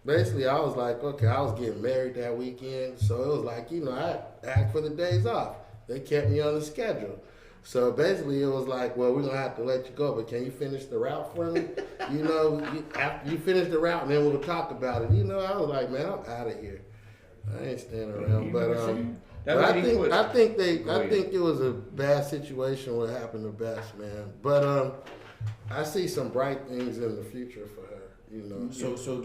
basically, I was like, okay, I was getting married that weekend, so it was like, I asked for the days off. They kept me on the schedule. So basically, it was like, well, we're gonna have to let you go, but can you finish the route for me? After you finish the route, and then we'll talk about it. I was like, man, I'm out of here. I ain't standing around. But I think it was a bad situation what happened to Bess, man. But I see some bright things in the future for her. So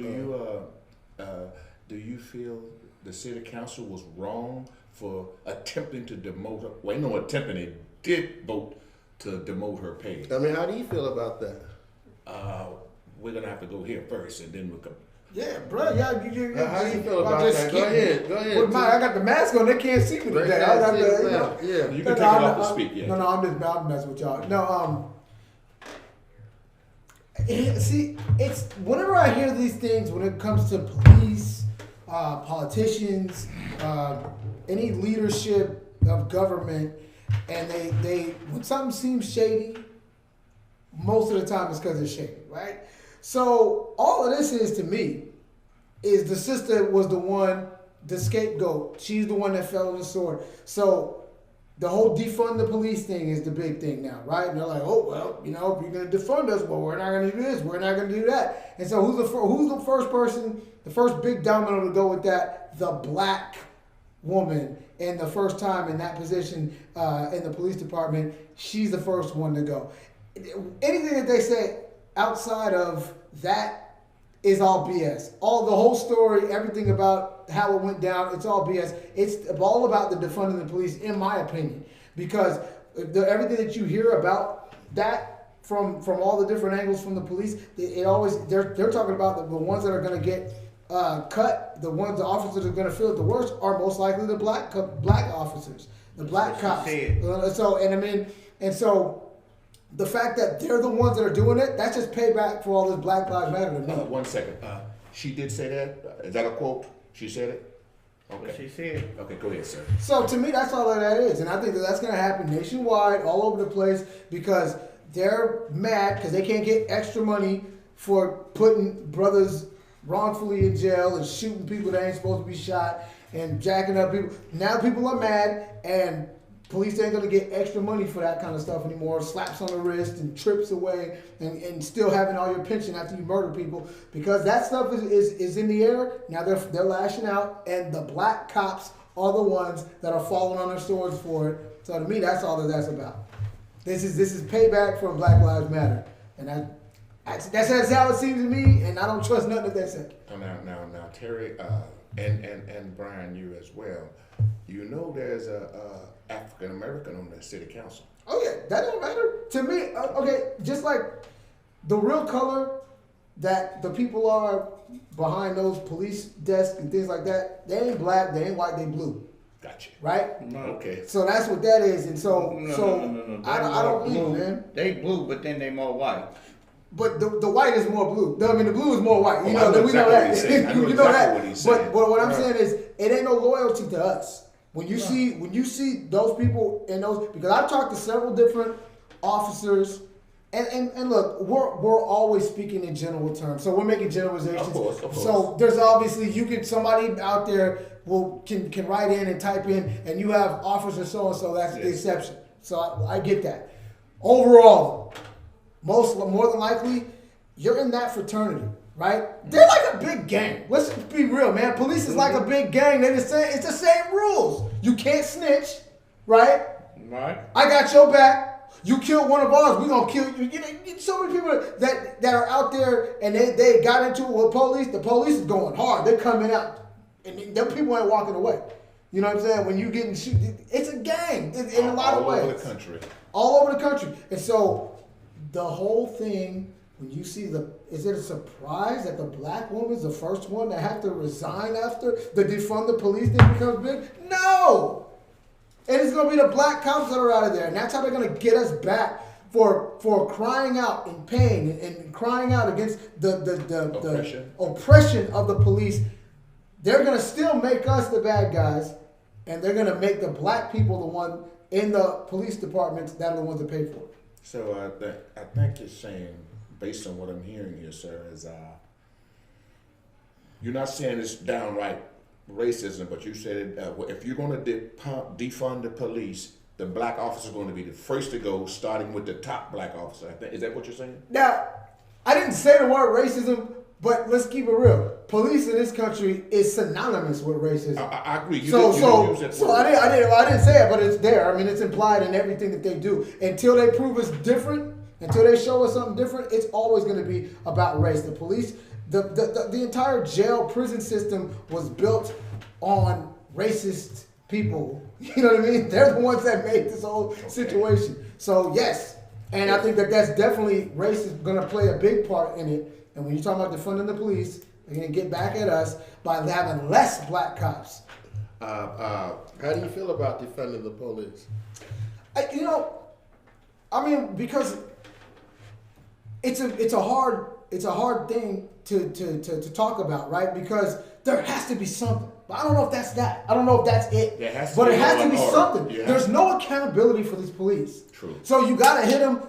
do you feel the city council was wrong for attempting to demote her? Well, no attempting, they did vote to demote her pay. I mean, how do you feel about that? We're gonna have to go here first, and then we'll come. Yeah, bro. Yeah, how do you feel about that? Go ahead. I got the mask on. They can't see me today. Yeah, you can take it off to speak. Yeah. No, I'm messing with y'all. No, see, it's whenever I hear these things when it comes to police, politicians, any leadership of government, and they when something seems shady, most of the time it's because it's shady, right? So all of this is to me is the sister was the scapegoat. She's the one that fell on the sword. So the whole defund the police thing is the big thing now, right? And they're like, oh well, if you're gonna defund us, well, we're not gonna do this, we're not gonna do that. And so who's the first person, the first big domino to go with that? The black woman, and the first time in that position in the police department, she's the first one to go. Anything that they say outside of that is all BS. All the whole story, everything about how it went down, it's all BS. It's all about the defunding the police, in my opinion, because everything that you hear about that from all the different angles from the police, it always they're talking about the ones that are going to get cut, the officers that are going to feel it the worst are most likely the black officers, the black cops. So the fact that they're the ones that are doing it, that's just payback for all this Black Lives Matter to me. 1 second. She did say that? Is that a quote? She said it? Okay. What she said. Okay, go ahead, sir. So to me, that's all that is. And I think that's going to happen nationwide, all over the place, because they're mad because they can't get extra money for putting brothers wrongfully in jail and shooting people that ain't supposed to be shot and jacking up people. Now people are mad, and police ain't gonna get extra money for that kind of stuff anymore. Slaps on the wrist and trips away, and still having all your pension after you murder people, because that stuff is in the air. Now they're lashing out, and the black cops are the ones that are falling on their swords for it. So to me, that's all that's about. This is payback for Black Lives Matter, and that's how it seems to me. And I don't trust nothing that they say. Now, Terry, and Brian, you as well. There's a African American on the city council. Oh yeah, that don't matter to me. Okay, just like the real color that the people are behind those police desks and things like that, they ain't black, they ain't white, they blue. Gotcha. Right? No. Okay. So that's what that is, and so No. I don't believe, man. They blue, but then they more white. But the white is more blue. I mean, the blue is more white. We know that. You know that. But what I'm saying is, it ain't no loyalty to us. When you see those people in those, because I've talked to several different officers, and look, we're always speaking in general terms, so we're making generalizations. Of course. So there's obviously somebody out there can write in and type in, and you have officer so and so. That's the exception. So I get that. Overall, more than likely, you're in that fraternity. Right? They're like a big gang. Let's be real, man. Police is like a big gang. It's the same rules. You can't snitch, right? Right. I got your back. You killed one of ours, we gonna kill you. So many people that are out there and they got into it with police. The police is going hard. They're coming out, and them people ain't walking away. You know what I'm saying? When you getting shoot, it's a gang in a lot of ways. All over the country. All over the country, and so the whole thing. When you see is it a surprise that the black woman's the first one to have to resign after the defund the police thing becomes big? No! And it's going to be the black cops that are out of there. And that's how they're going to get us back for crying out in pain and crying out against the oppression of the police. They're going to still make us the bad guys, and they're going to make the black people the one in the police departments that are the ones that pay for it. So I think you're saying, based on what I'm hearing here, sir, is you're not saying it's downright racism, but you said if you're going to defund the police, the black officer is going to be the first to go, starting with the top black officer. Is that what you're saying? Now, I didn't say the word racism, but let's keep it real. Police in this country is synonymous with racism. I agree. You So didn't use that word. I didn't say it, but it's there. I mean, it's implied in everything that they do. Until they prove us different, until they show us something different, it's always going to be about race. The police, the entire jail prison system was built on racist people. You know what I mean? They're the ones that made this whole situation. So yes, and I think that's definitely race is going to play a big part in it. And when you talk about defunding the police, they're going to get back at us by having less black cops. How do you feel about defending the police? Because it's a hard thing to talk about, right? Because there has to be something. But I don't know if that's that. I don't know if that's it. There has to but be it has to be order. something. Yeah. There's no accountability for these police. True. So you got to hit them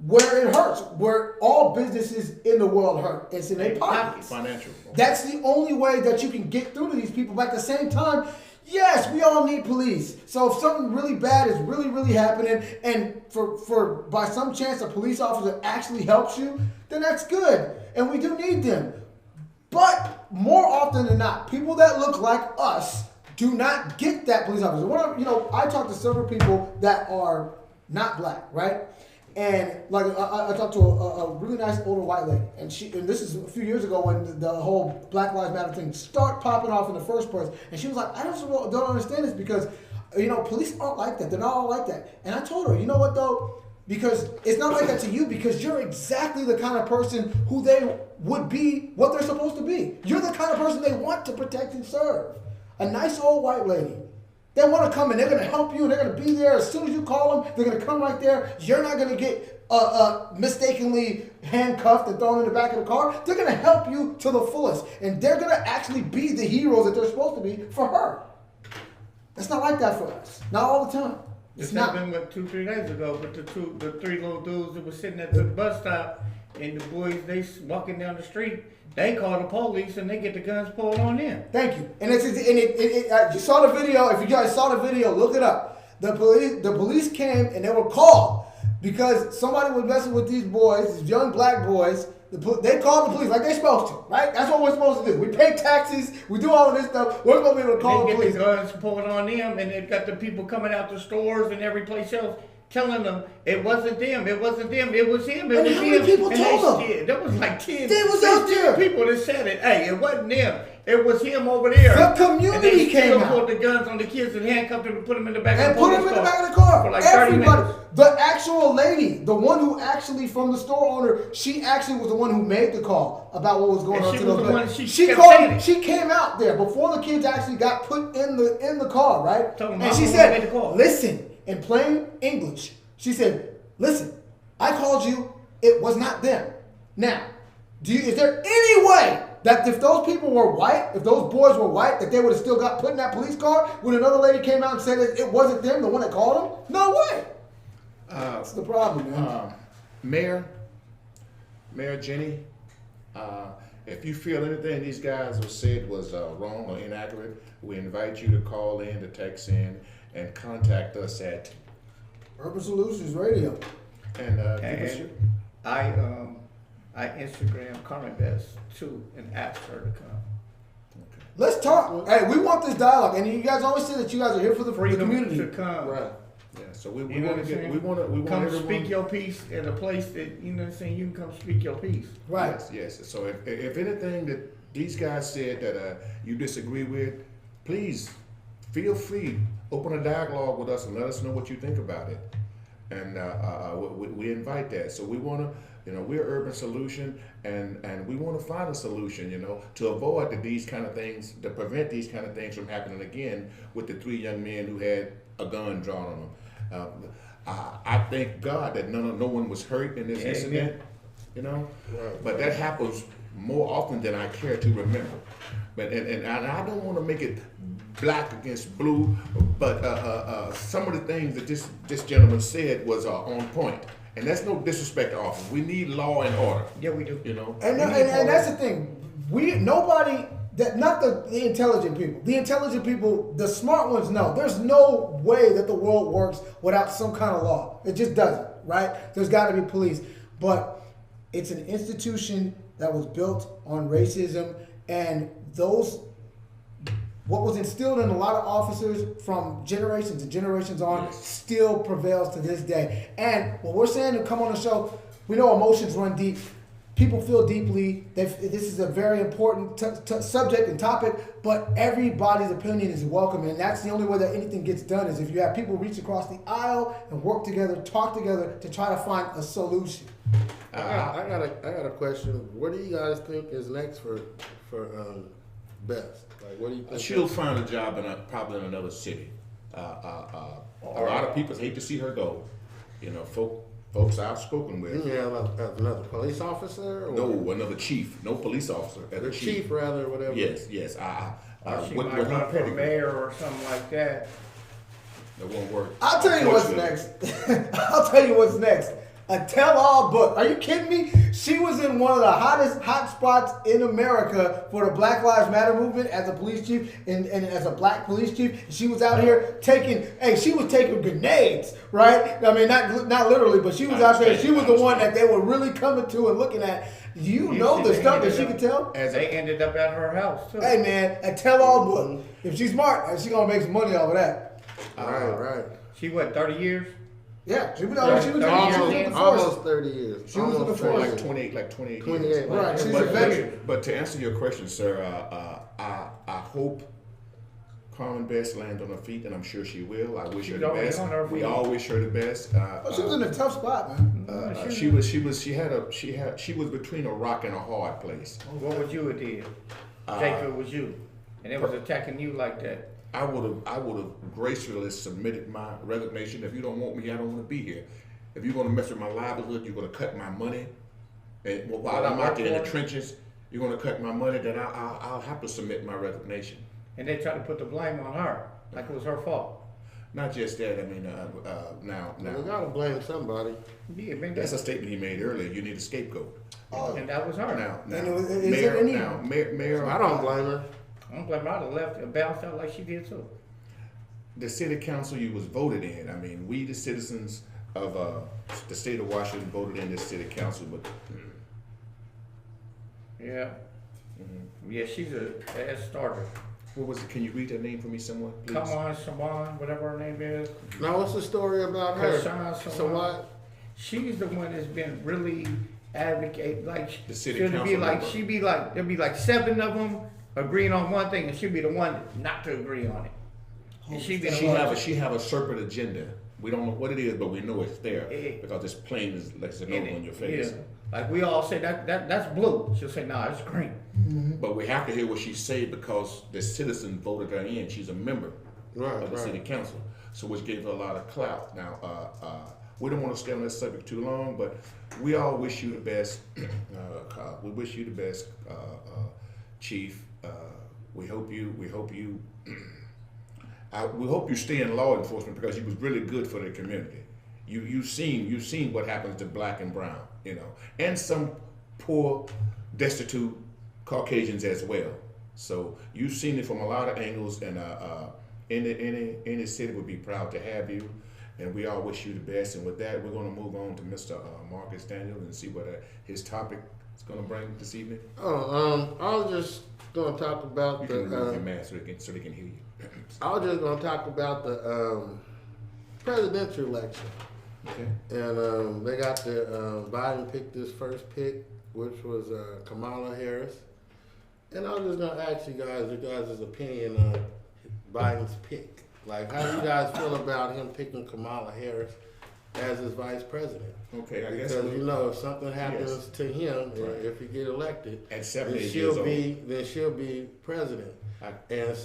where it hurts, where all businesses in the world hurt. It's in their pockets. Financial. That's the only way that you can get through to these people. But at the same time, yes, we all need police. So if something really bad is really, really happening, and for by some chance a police officer actually helps you, then that's good. And we do need them. But more often than not, people that look like us do not get that police officer. I talked to several people that are not black, right? And like I talked to a really nice older white lady, and this is a few years ago when the whole Black Lives Matter thing started popping off in the first place, and she was like, I don't understand this because police aren't like that. They're not all like that. And I told her, you know what though? Because it's not like that to you because you're exactly the kind of person who they would be what they're supposed to be. You're the kind of person they want to protect and serve. A nice old white lady. They want to come and they're going to help you and they're going to be there as soon as you call them. They're going to come right there. You're not going to get mistakenly handcuffed and thrown in the back of the car. They're going to help you to the fullest. And they're going to actually be the heroes that they're supposed to be for her. It's not like that for us. Not all the time. It's happened 2-3 days ago, but the three little dudes that were sitting at the bus stop and the boys they walking down the street, they call the police and they get the guns pulled on them. Thank you. And you saw the video. If you guys saw the video, look it up. The police came and they were called because somebody was messing with these boys, these young black boys. They called the police like they're supposed to, right? That's what we're supposed to do. We pay taxes. We do all of this stuff. We're going to be able to call the police. They get the guns pulled on them, and they got the people coming out the stores and every place else telling them it wasn't them. It wasn't them. It was him. It And was how him. many people told them? There was like 10. They was out there. People that said it. Hey, it wasn't them. It was him over there. The community and they came still out. pulled the guns on the kids and handcuffed them and put them in the back And of the put them in the back of the car. For like 30 Everybody. minutes. The actual lady, the one who actually from the store owner, she actually was the one who made the call about what was going And on she to was those the ladies. one- She kept called. saying it. She came out there before the kids actually got put in the car, right? Told them And how she long said, they made the call. "Listen," in plain English. She said, "Listen, I called you. It was not them. Now, is there any way that if those people were white, if those boys were white, that they would have still got put in that police car when another lady came out and said it wasn't them, the one that called them? No way." That's the problem, man. Mayor Jenny, if you feel anything these guys have said was wrong or inaccurate, we invite you to call in, to text in, and contact us at Urban Solutions Radio. and give us your. And I Instagram Carmen Best too and asked her to come. Let's talk. Hey, we want this dialogue, and you guys always say that you guys are here for the Freedom community. to come. Right. Yeah, so we You know want what to I'm get, saying? we want Come everyone. speak your piece at a place that, you know what I'm saying, you can come speak your piece. Right. Yes. So if anything that these guys said that you disagree with, please feel free, open a dialogue with us and let us know what you think about it. And we invite that. So we want to, we're Urban Solution, and we want to find a solution, to avoid these kind of things, to prevent these kind of things from happening again with the 3 young men who had a gun drawn on them. I thank God that no one was hurt in this incident, Right. but that happens more often than I care to remember. But and I don't want to make it black against blue, but some of the things that this gentleman said was on point, and that's no disrespect to officers. We need law and order. Yeah, we do. And that's the thing. Nobody That not the intelligent people. The intelligent people, the smart ones know. There's no way that the world works without some kind of law. It just doesn't, right? There's got to be police. But it's an institution that was built on racism, and what was instilled in a lot of officers from generations and generations on still prevails to this day. And what we're saying to come on the show, we know emotions run deep. People feel deeply. This is a very important subject and topic, but everybody's opinion is welcome, and that's the only way that anything gets done is if you have people reach across the aisle and work together, talk together to try to find a solution. I got a question. What do you guys think is next for Best? Like, what do you think? She'll find a job probably in another city. A lot of people hate to see her go. You know, folks I've spoken with. You mean another police officer? Or? No, another chief. No police officer. The chief, rather, whatever. Yes. She might run for mayor or something like that. That won't work. I'll tell you what's next. I'll tell you what's next. A tell-all book. Are you kidding me? She was in one of the hottest hot spots in America for the Black Lives Matter movement as a police chief and as a black police chief. She was out here taking grenades, right? I mean, not literally, but she was out there. She was the one that they were really coming to and looking at. Do you know the stuff that she could tell? As they ended up at her house, too. Hey, man, a tell-all book. If she's smart, she's going to make some money off of that. Right. She, 30 years? Yeah, she was almost 30 years. She was in the force. Like 28 years. 28. Right, she's a veteran. But to answer your question, sir, I hope Carmen Best lands on her feet, and I'm sure she will. I wish her the best. We all wish her the best. She was in a tough spot, man. She was between a rock and a hard place. What would you have did? Jacob was you, and it was attacking you like that. I would have gracefully submitted my resignation. If you don't want me, I don't want to be here. If you're going to mess with my livelihood, you're going to cut my money. And while I'm out there in the trenches, you're going to cut my money. Then I'll have to submit my resignation. And they try to put the blame on her, like it was her fault. Not just that. I mean, now We gotta blame somebody. Yeah, man, that's a statement he made earlier. You need a scapegoat. And that was her. Now, Mayor, I don't blame her. I don't blame her. I'd have left and bounced out like she did too. The city council you was voted in. I mean, we the citizens of the state of Washington voted in this city council, but yeah, yeah, she's a ass starter. What was it? Can you read that name for me, someone, please? Come on, Sawan, whatever her name is. Now, what's the story about her? So what? She's the one that's been really advocate, like the city council. There'll be like 7 of them agreeing on one thing, and she'll be the one not to agree on it. And she have a separate agenda. We don't know what it is, but we know it's there because it's plain as lets it know on your face. Yeah. Like we all say that's blue. She'll say, nah, it's green. Mm-hmm. But we have to hear what she said because the citizens voted her in. She's a member of the city council, so which gave her a lot of clout. Now, we don't want to stay on this subject too long, but we all wish you the best. We wish you the best, Chief. We hope you stay in law enforcement because you was really good for the community. You've seen what happens to black and brown, and some poor, destitute Caucasians as well. So you've seen it from a lot of angles, and any city would be proud to have you. And we all wish you the best. And with that, we're going to move on to Mr. Marcus Daniel and see what his topic is going to bring this evening. I was just going to talk about you can remove your mask so they can hear you. I was just going to talk about the presidential election. Okay. And they got Biden picked his first pick, which was Kamala Harris. And I was just going to ask you guys' opinion on Biden's pick. Like, how do you guys feel about him picking Kamala Harris as his vice president? Okay, I guess because if something happens to him, if he get elected, at 78 years old, then she'll be president. And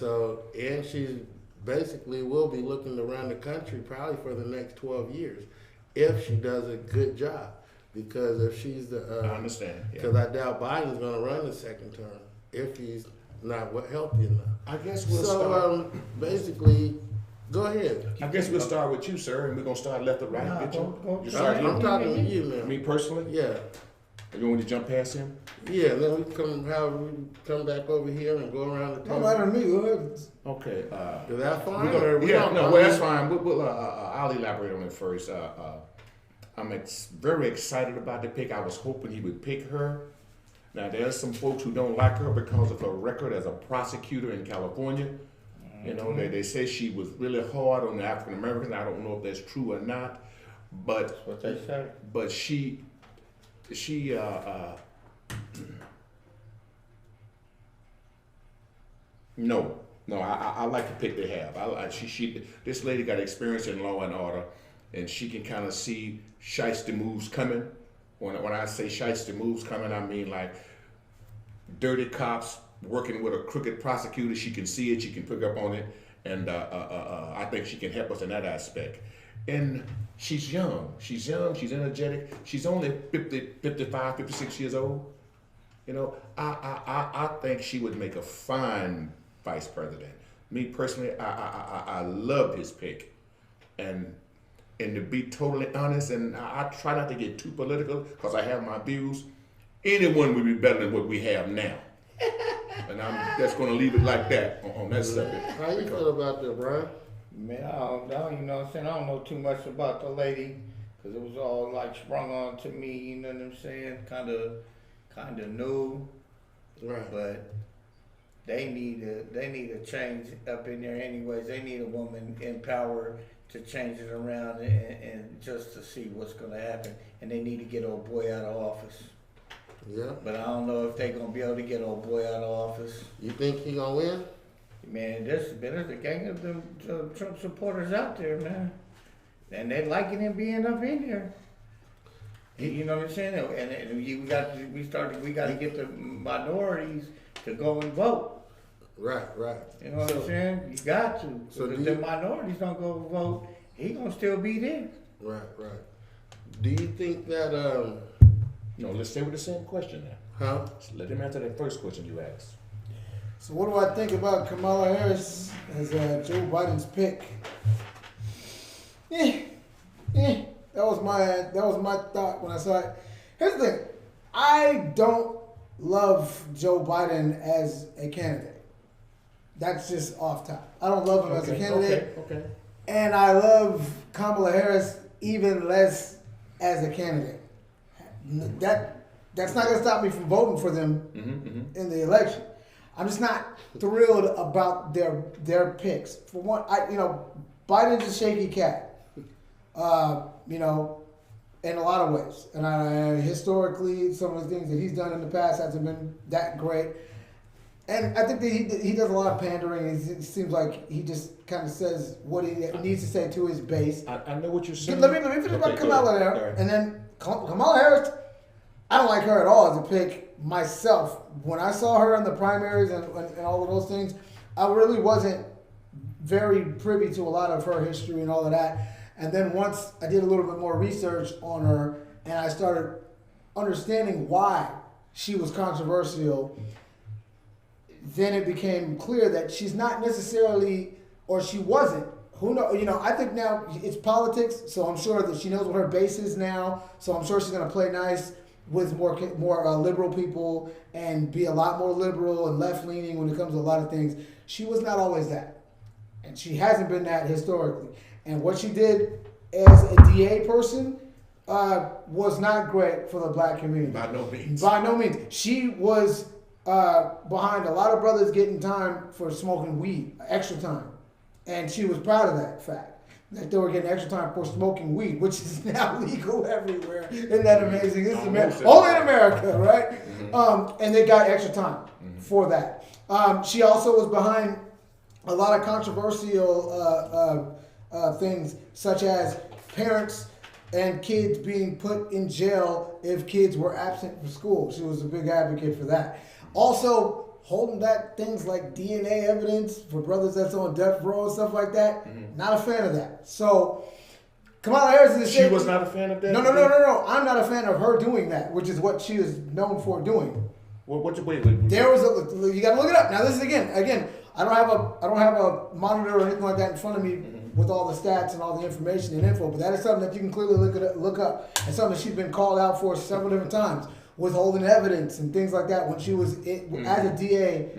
she basically will be looking to run the country probably for the next 12 years if she does a good job. Because if she's I understand. Because I doubt Biden's going to run the second term if he's not healthy enough. I guess we'll start. Basically, go ahead. I guess we'll start with you, sir, and we're going to start left to right. Nah, I'm talking to you now. Me personally? Yeah. You want me to jump past him? Yeah, then we come back over here and go around the Don't table. matter to me. Go ahead. Okay. Is that fine? We're We yeah, don't- no, I well, mean, that's fine. I'll elaborate on it first. I'm very excited about the pick. I was hoping he would pick her. Now, there's some folks who don't like her because of her record as a prosecutor in California. You know, they say she was really hard on the African Americans. I don't know if that's true or not, but That's what they say. but she no, I like the pick they have. This lady got experience in law and order, and she can kind of see shiesty moves coming. When I say shiesty moves coming, I mean like dirty cops working with a crooked prosecutor. She can see it, she can pick up on it, and I think she can help us in that aspect. And she's young, she's energetic, she's only 55, 56 years old. You know, I think she would make a fine vice president. Me personally, I love his pick. And to be totally honest, and I try not to get too political because I have my views, anyone would be better than what we have now. And I'm just going to leave it like that on that subject. How you feel about that, Brian? Man, I don't, you know what I'm saying? I don't know too much about the lady because it was all like sprung on to me, you know what I'm saying? Kind of new, Right. but they need a change up in there anyways. They need a woman in power to change it around and just to see what's going to happen. And they need to get old boy out of office. Yeah. But I don't know if they're going to be able to get old boy out of office. You think he gonna win? Man, there's a gang of them Trump supporters out there, man. And they liking him being up in there. You know what I'm saying? And we got to get the minorities to go and vote. Right. You know what I'm saying? You got to. So Because if the minorities don't go vote, he gonna still be there. Right. Do you think that No, let's stay with the same question now. huh? So let him answer that first question you asked. So what do I think about Kamala Harris as Joe Biden's pick? That was my thought when I saw it. Here's the thing. I don't love Joe Biden as a candidate. That's just off top. I don't love him as a candidate. Okay. And I love Kamala Harris even less as a candidate. That's not going to stop me from voting for them in the election. I'm just not thrilled about their picks. For one, Biden's a shaky cat. In a lot of ways. And historically, some of the things that he's done in the past hasn't been that great. And I think that he does a lot of pandering. It seems like he just kind of says what he needs to say to his base. I know what you're saying. Let me finish about Kamala there. And then Kamala Harris, I don't like her at all as a pick myself. When I saw her in the primaries and all of those things, I really wasn't very privy to a lot of her history and all of that. And then once I did a little bit more research on her and I started understanding why she was controversial, then it became clear that she's not necessarily, or she wasn't. Who knows? I think now it's politics, so I'm sure that she knows what her base is now. So I'm sure she's going to play nice with more liberal people and be a lot more liberal and left leaning when it comes to a lot of things. She was not always that, and she hasn't been that historically. And what she did as a DA person was not great for the black community. By no means. By no means. She was behind a lot of brothers getting time for smoking weed, extra time. And she was proud of that fact, that they were getting extra time for smoking weed, which is now legal everywhere. Isn't that amazing? This is only in America, right? Mm-hmm. And they got extra time for that. She also was behind a lot of controversial things, such as parents and kids being put in jail if kids were absent from school. She was a big advocate for that. Also, holding back things like DNA evidence for brothers that's on death row and stuff like that. Not a fan of that. So, Kamala Harris is She was not a fan of that? No. I'm not a fan of her doing that, which is what she is known for doing. Wait. There was you got to look it up. Now this is again. I don't have a monitor or anything like that in front of me with all the stats and all the information and info, but that is something that you can clearly look up and something that she's been called out for several different times. withholding evidence and things like that when she was as a DA.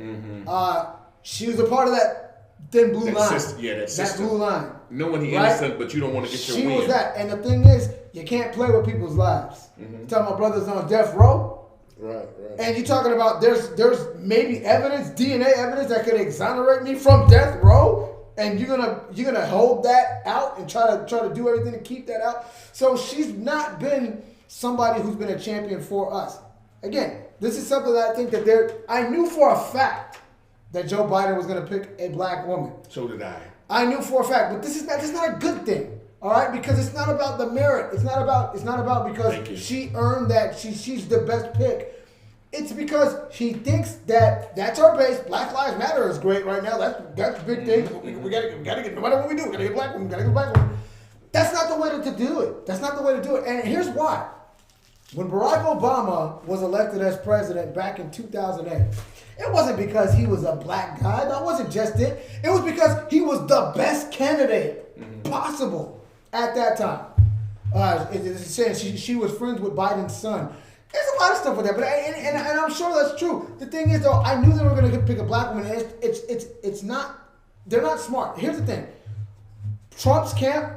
She was a part of that thin blue That line. system, yeah, that system. blue line. Knowing he Right? innocent, but you don't want to get your She win. was that. And the thing is, you can't play with people's lives. You talking about brothers on death row? Right. And you're talking about there's maybe evidence, DNA evidence that could exonerate me from death row, and you're gonna hold that out and try to do everything to keep that out. So she's not been somebody who's been a champion for us. Again, this is something that I think that I knew for a fact that Joe Biden was gonna pick a black woman. So did I. I knew for a fact, but this is not a good thing. All right, because it's not about the merit. It's not about because Thank you. she earned that she's the best pick. It's because she thinks that that's our base. Black Lives Matter is great right now. That's a big thing. We gotta get no matter what we do, we gotta get black women, gotta get black women. That's not the way to do it. That's not the way to do it. And here's why. When Barack Obama was elected as president back in 2008, it wasn't because he was a black guy. That wasn't just it. It was because he was the best candidate possible at that time. It's saying she was friends with Biden's son. There's a lot of stuff with that, but and I'm sure that's true. The thing is, though, I knew they were going to pick a black woman. And it's not. They're not smart. Here's the thing. Trump's camp,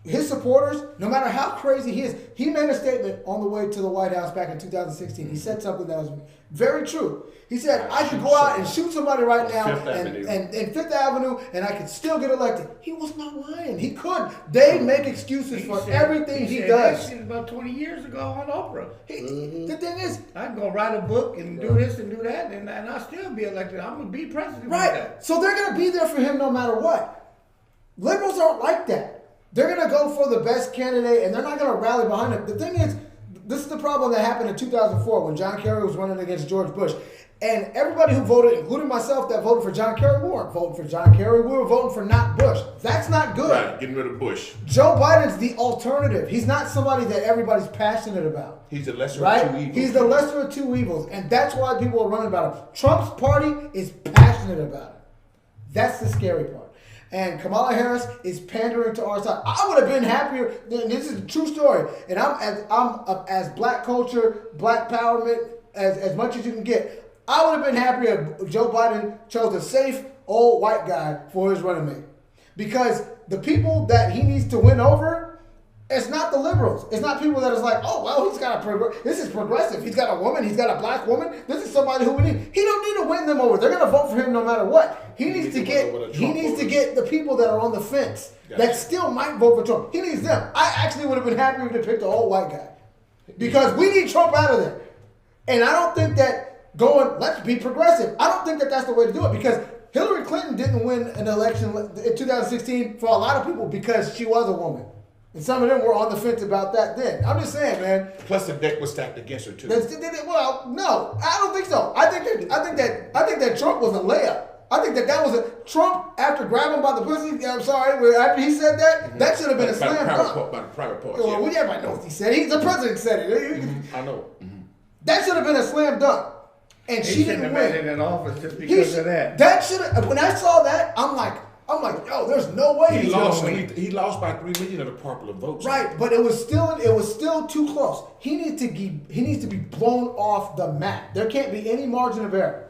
his supporters, no matter how crazy he is, he made a statement on the way to the White House back in 2016. He said something that was very true. He said, I could go out and shoot somebody right now and Fifth Avenue, and I could still get elected. He was not lying. He could. They make excuses for everything he does. That shit about 20 years ago on Oprah. The thing is, I can go write a book and do this and do that, and I'll still be elected. I'm going to be president. with right. that. So they're going to be there for him no matter what. Liberals aren't like that. They're going to go for the best candidate, and they're not going to rally behind him. The thing is, this is the problem that happened in 2004 when John Kerry was running against George Bush. And everybody who voted, including myself, that voted for John Kerry, we weren't voting for John Kerry. We were voting for not Bush. That's not good. Right, getting rid of Bush. Joe Biden's the alternative. He's not somebody that everybody's passionate about. He's the lesser Right? of two evils. He's the lesser of two evils. And that's why people are running about him. Trump's party is passionate about him. That's the scary part. And Kamala Harris is pandering to our side. I would have been happier. This is a true story. And I'm as black culture, black empowerment, as much as you can get. I would have been happier if Joe Biden chose a safe old white guy for his running mate. Because the people that he needs to win over, it's not the liberals. It's not people that is like, oh, well, this is progressive. He's got a woman. He's got a black woman. This is somebody who we need. He don't need to win them over. They're going to vote for him no matter what. He needs to get the people that are on the fence that still might vote for Trump. He needs them. I actually would have been happier if they picked the old white guy. Because we need Trump out of there. And I don't think that let's be progressive. I don't think that that's the way to do it because Hillary Clinton didn't win an election in 2016 for a lot of people because she was a woman. And some of them were on the fence about that then. I'm just saying, man. Plus the deck was stacked against her too. Well, no, I don't think so. I think that Trump was a layup. I think that was a Trump after grabbing by the pussy. I'm sorry, after he said that, that should have been a slam dunk. By the private parts. Well, everybody knows what he said. The president said it. I know. That should have been a slam dunk. And He she shouldn't didn't have win. been in office just because of that. That should have. When I saw that, I'm like, yo, there's no way He he's gonna lost. win. He lost by 3 million of the popular votes. Right, but it was still too close. He needs to be blown off the map. There can't be any margin of error.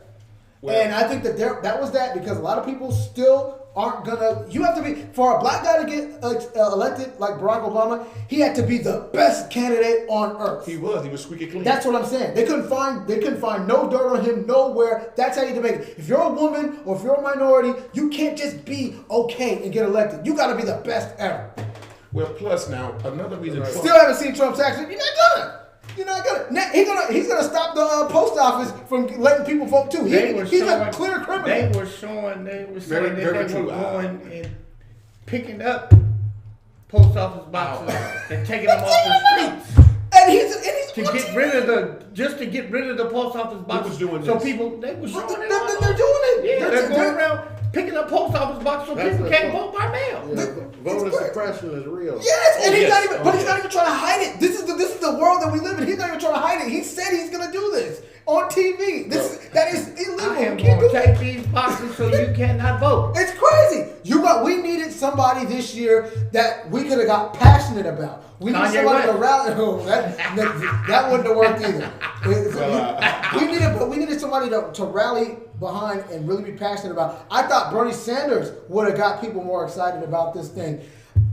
Well, and I think that was because a lot of people still aren't gonna. You have to be for a black guy to get elected like Barack Obama. He had to be the best candidate on earth. He was squeaky clean. That's what I'm saying. They couldn't find no dirt on him nowhere. That's how you debate it. If you're a woman or if you're a minority, you can't just be okay and get elected. You got to be the best ever. Well, plus now another reason. Trump, Still haven't seen Trump's action. You're not gonna. He's gonna stop the post office from letting people vote too. He's a clear criminal. They were saying Very that they were true. going and picking up post office boxes and taking them off the streets. And he's To get rid of the post office boxes. was doing so this? people they were showing it. They're doing it. Yeah, they're going around picking up post office boxes so That's people the can't point. vote by mail. Yeah, voter great. suppression is real. Yes, and Oh, he's yes. not even. But Oh, he's not even trying to hide it. This is the world that we live in. He's not even trying to hide it. He said he's gonna do this on TV. That is illegal. I am You can't going do to that. take these boxes so you cannot vote. It's crazy. We needed somebody this year that we could have got passionate about. We need Kanye somebody to West. rally. Oh, that wouldn't have worked either. We needed somebody to rally behind and really be passionate about. I thought Bernie Sanders would have got people more excited about this thing.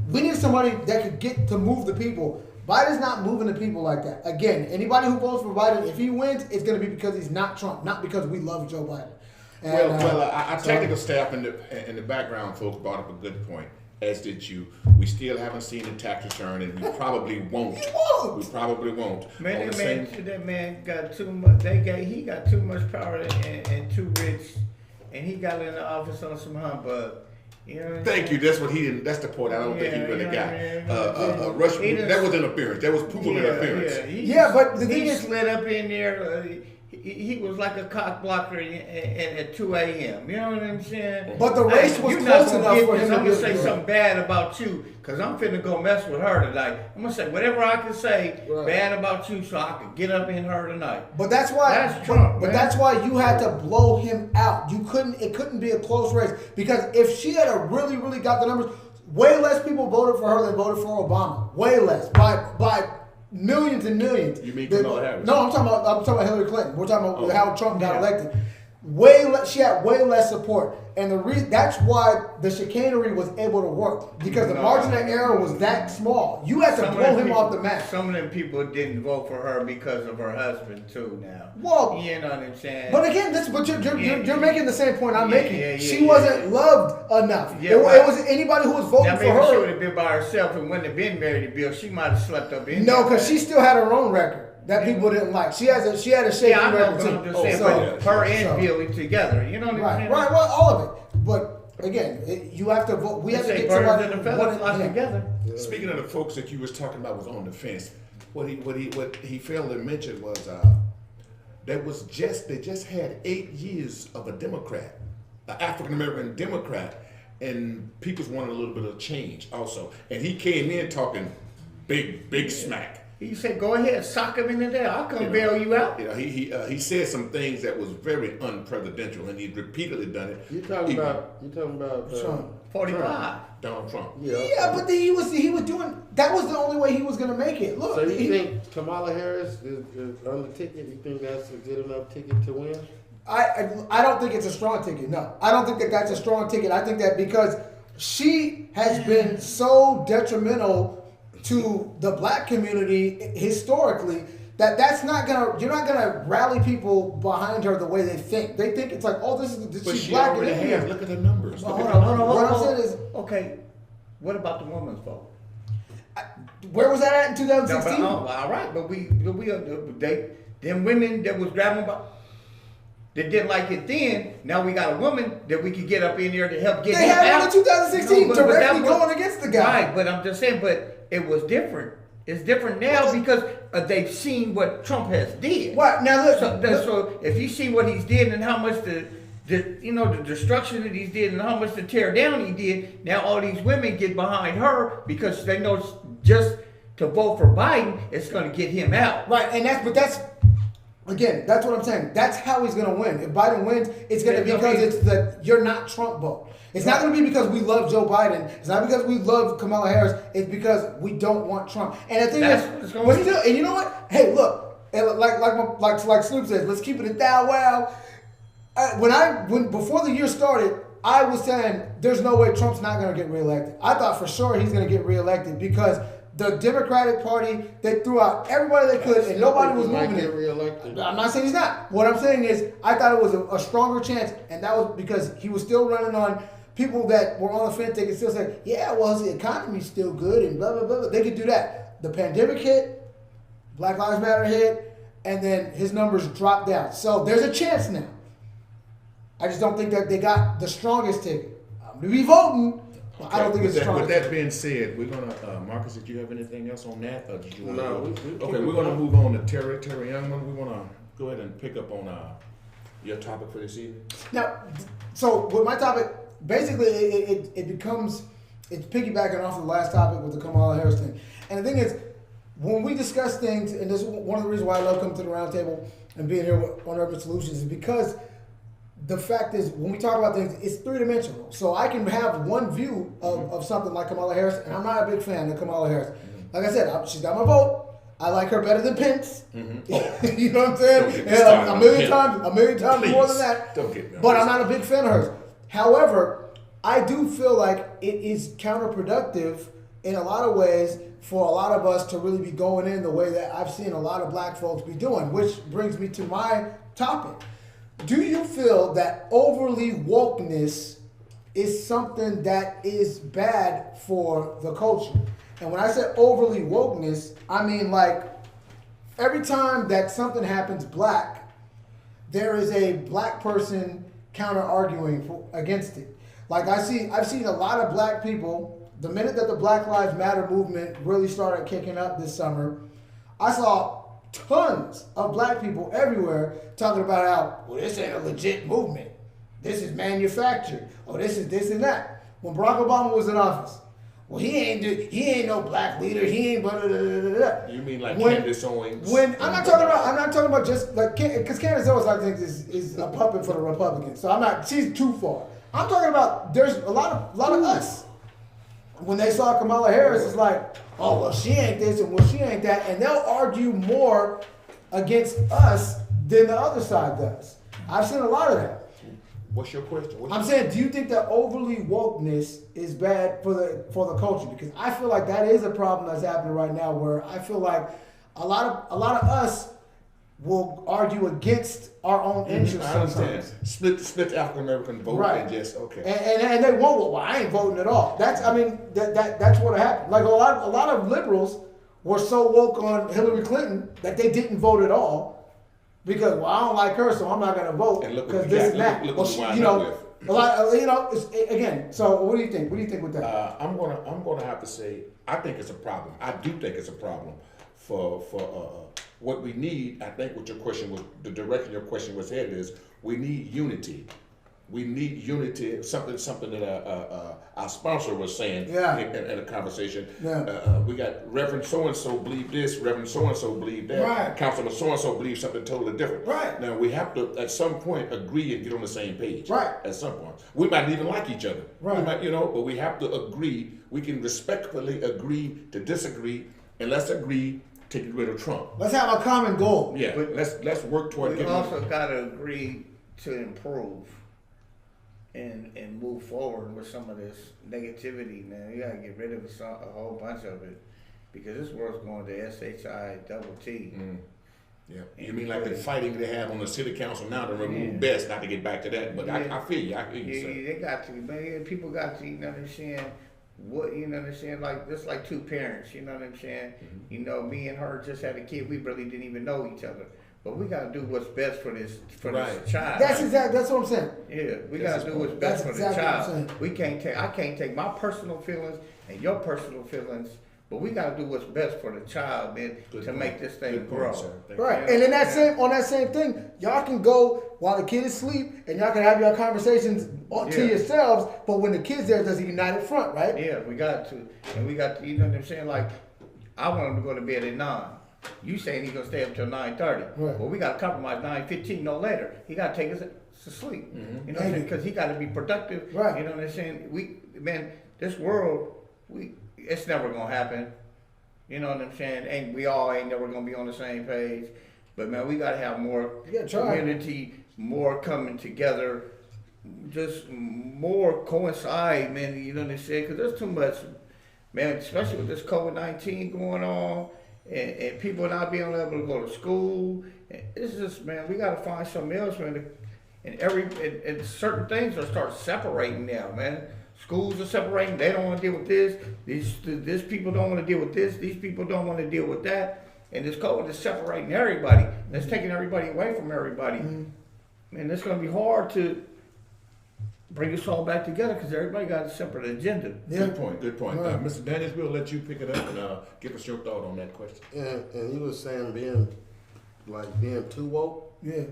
We need somebody that could get to move the people. Biden's not moving the people like that. Again, anybody who votes for Biden, if he wins, it's going to be because he's not Trump, not because we love Joe Biden. And, Our technical staff in the background folks brought up a good point, as did you. We still haven't seen the tax return, and we probably won't. We probably won't. Man, On the that man got too much. He got too much power and too rich, and he got in the office on some humbug. You know Thank you. That's what he didn't. That's the point. I don't think he really got. Rush. That was interference. That was provable interference. But the thing he is, slid up in there. He was like a cock blocker at 2 a.m. You know what I'm saying? But the race was you're close not enough for him I'm to gonna be say able to- something bad about you, cause I'm finna go mess with her tonight. I'm gonna say whatever I can say bad about you, so I can get up in her tonight. But that's why. That's Trump, but man. that's why you had to blow him out. You couldn't. It couldn't be a close race because if she had really got the numbers, way less people voted for her than voted for Obama. Way less by millions and millions. You mean Kamala Harris? No, I'm talking about Hillary Clinton. We're talking about how Trump got Yeah. elected. She had way less support, and that's why the chicanery was able to work because the margin of error was that small. You had to Some of blow them him people- off the map. Some of them people didn't vote for her because of her husband too. Now, Well, you know what I'm saying? but again, you're making the same point I'm Yeah, making. yeah, She yeah, wasn't loved enough. Yeah, it right. was anybody who was voting now for maybe she would her. have been by herself and wouldn't have been married to Bill. She might have slept up in No, there, because man. she still had her own record that people didn't like. She had a shaky Yeah, I know, record but I'm too. just saying, So- but her and so- Bill together. You know what I'm Right, saying? right, well, all of it. But again, you have to vote. We They have to say get birds somebody. and the feathers flock yeah. together. Speaking of the folks that you was talking about was on the fence, what he failed to mention was they just had 8 years of a Democrat, an African American Democrat, and people wanted a little bit of change also. And he came in talking big smack. He said, "Go ahead, sock him into there. I'll come bail you out." You know, he said some things that was very unpresidential, and he'd repeatedly done it. You talking about Trump. 45. Donald Trump. Yeah, but then he was doing. That was the only way he was going to make it. Look, So you think Kamala Harris is on the ticket? You think that's a good enough ticket to win? I don't think it's a strong ticket. No, I don't think that's a strong ticket. I think that because she has been so detrimental to the black community historically that's not gonna. You're not gonna rally people behind her the way they think. They think it's like, oh, But she's she black already and has. Indian. Look at the numbers. Well, Look hold at on, the hold on, numbers. What I'm hold on. saying is- Okay, what about the woman's vote? Where was that at in No, but, 2016? all right, but them women that was grabbing by, that didn't like it then. Now we got a woman that we could get up in there to help get They him had out. one in 2016 but directly that was- going against the guy. Right, but I'm just saying, but it was different. It's different now because they've seen what Trump has did. What now? Look, So if you see what he's did and how much the destruction that he's did and how much the tear down he did, now all these women get behind her because they know just to vote for Biden, it's going to get him out. right, and that's again, that's what I'm saying. That's how he's going to win. If Biden wins, it's going to be because it's the you're not Trump vote. It's not going to be because we love Joe Biden. It's not because we love Kamala Harris. It's because we don't want Trump. And the thing That's what it's is, gonna but be. still, and you know what? Hey, look, and like Snoop says, let's keep it at that. Wow. When before the year started, I was saying there's no way Trump's not going to get reelected. I thought for sure he's going to get reelected because the Democratic Party, they threw out everybody they could and nobody was might moving get it. reelected. I'm not saying he's not. What I'm saying is I thought it was a stronger chance, and that was because he was still running on people that were on the fence. They could still say, yeah, well, the economy's still good and blah, blah, blah, blah. They could do that. The pandemic hit, Black Lives Matter hit, and then his numbers dropped down. So there's a chance now. I just don't think that they got the strongest ticket. I'm going to be voting, but I don't think it's the With strongest. that being said, we're gonna Marcus, did you have anything else on that? Or did you wanna No, go? we Okay, we're gonna move on to Terry Youngman. We wanna go ahead and pick up on your topic for this evening. Now, so with my topic, basically it becomes, it's piggybacking off of the last topic with the Kamala Harris thing. And the thing is, when we discuss things, and this is one of the reasons why I love coming to the round table and being here with One Urban Solutions, is because the fact is, when we talk about things, it's three-dimensional. So I can have one view of something like Kamala Harris, and I'm not a big fan of Kamala Harris. Like I said, she's got my vote. I like her better than Pence. You know what I'm saying? Yeah, a million times Please, more than that. don't get me But on I'm not a big fan of hers. However, I do feel like it is counterproductive in a lot of ways for a lot of us to really be going in the way that I've seen a lot of black folks be doing, which brings me to my topic. Do you feel that overly wokeness is something that is bad for the culture? And when I say overly wokeness, I mean like every time that something happens black, there is a black person counter arguing against it. Like I've seen a lot of black people, the minute that the Black Lives Matter movement really started kicking up this summer, I saw tons of black people everywhere talking about how, well, this ain't a legit movement. This is manufactured. Oh, this is this and that. When Barack Obama was in office, well, he ain't no black leader. He ain't blah, blah, blah, blah, blah. You mean like Candace Owens? I'm not talking about just like, because Candace Owens, I think, is a puppet for the Republicans. So she's too far. I'm talking about there's a lot of us. When they saw Kamala Harris, it's like, oh, well, she ain't this and well, she ain't that. And they'll argue more against us than the other side does. I've seen a lot of that. What's your question? I'm saying, do you think that overly wokeness is bad for the culture? Because I feel like that is a problem that's happening right now, where I feel like a lot of us will argue against our own interests. I understand. Sometimes. Split the African American vote Right. and just okay. And they won't. Well, I ain't voting at all. That's what happened. Like a lot of liberals were so woke on Hillary Clinton that they didn't vote at all because, well, I don't like her, so I'm not going to vote because this and that. Look Well, what you know, with. a lot. Again. So what do you think? What do you think with that? I'm gonna have to say I think it's a problem. I do think it's a problem for what we need. I think what your question was, the direction your question was headed is, we need unity. We need unity. Something that our sponsor was saying in a conversation. Yeah. We got Reverend so and so believe this, Reverend so and so believe that, Right. Councilman so and so believes something totally different. Right. Now we have to at some point agree and get on the same page. Right. At some point, we might even like each other. Right. We might, but we have to agree. We can respectfully agree to disagree, and let's agree to get rid of Trump. Let's have a common goal. Yeah. But let's work toward We getting. also got to agree to improve and move forward with some of this negativity, man. You got to get rid of a whole bunch of it because this world's going to SHIT. Yeah. You mean like the fighting they have on the city council now to remove Best, not to get back to that, but I feel you. I hear you, sir. They got to, man. People got to, understand what, understand, like, just like two parents, you know what I'm saying? Me and her just had a kid. We really didn't even know each other. But we got to do what's best for this child. That's what I'm saying. Yeah, we got to do what's best for the exactly child. I can't take my personal feelings and your personal feelings, but we got to do what's best for the child, man, make this thing grow. Sir. Right, and then on that same thing, y'all can go while the kid is asleep, and y'all can have your conversations to yourselves. But when the kid's there, there's a united front, right? Yeah, we got to, and we got to. You know what I'm saying? Like, I want him to go to bed at 9. You saying he's gonna stay up till 9:30? Right. Well, we got to compromise 9:15, no later. He got to take us to sleep. You know what I'm saying? Because he got to be productive. Right. You know what I'm saying? This world, it's never gonna happen. You know what I'm saying? We all ain't never gonna be on the same page. But man, we gotta have more community, more coming together, just more coincide, man. You know what I'm saying? Because there's too much, man. Especially with this COVID-19 going on, and people not being able to go to school. It's just, man, we gotta find something else, man. And certain things are start separating now, man. Schools are separating. They don't want to deal with this. These people don't want to deal with this. These people don't want to deal with that. And this COVID is separating everybody. And it's taking everybody away from everybody. And it's going to be hard to bring us all back together because everybody got a separate agenda. Yeah. Good point. Right. Mr. Daniels, we'll let you pick it up and give us your thought on that question. And you were saying being too woke. Yeah.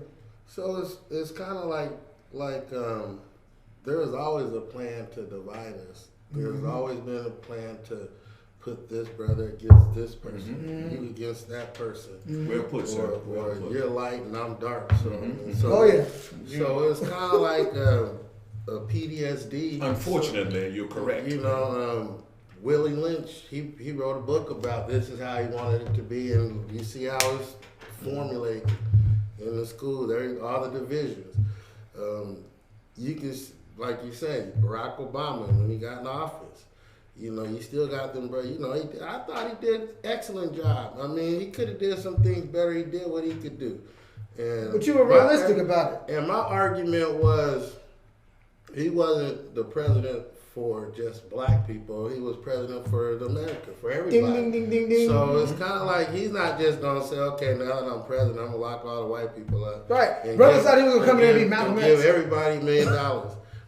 So it's kind of like there is always a plan to divide us. There's always been a plan to put this brother against this person, you against that person. Well put, sir. Or, Well or put. you're light and I'm dark. So, Oh yeah. So it's kind of like a PTSD. Unfortunately, you're correct. You know, Willie Lynch, he wrote a book about this is how he wanted it to be, and you see how it's formulated in the school. There, all the divisions. You can, like you say, Barack Obama when he got in office. You know, you still got them, bro. You know, I thought he did an excellent job. I mean, he could have did some things better. He did what he could do. And But you were realistic about it. And my argument was, he wasn't the president for just black people. He was president for America, for everybody. Ding, ding, ding, ding, ding. So it's kind of like he's not just gonna say, okay, now that I'm president, I'm gonna lock all the white people up. Right. Brother thought he was gonna come in there and be Malcolm give X. everybody $1 million.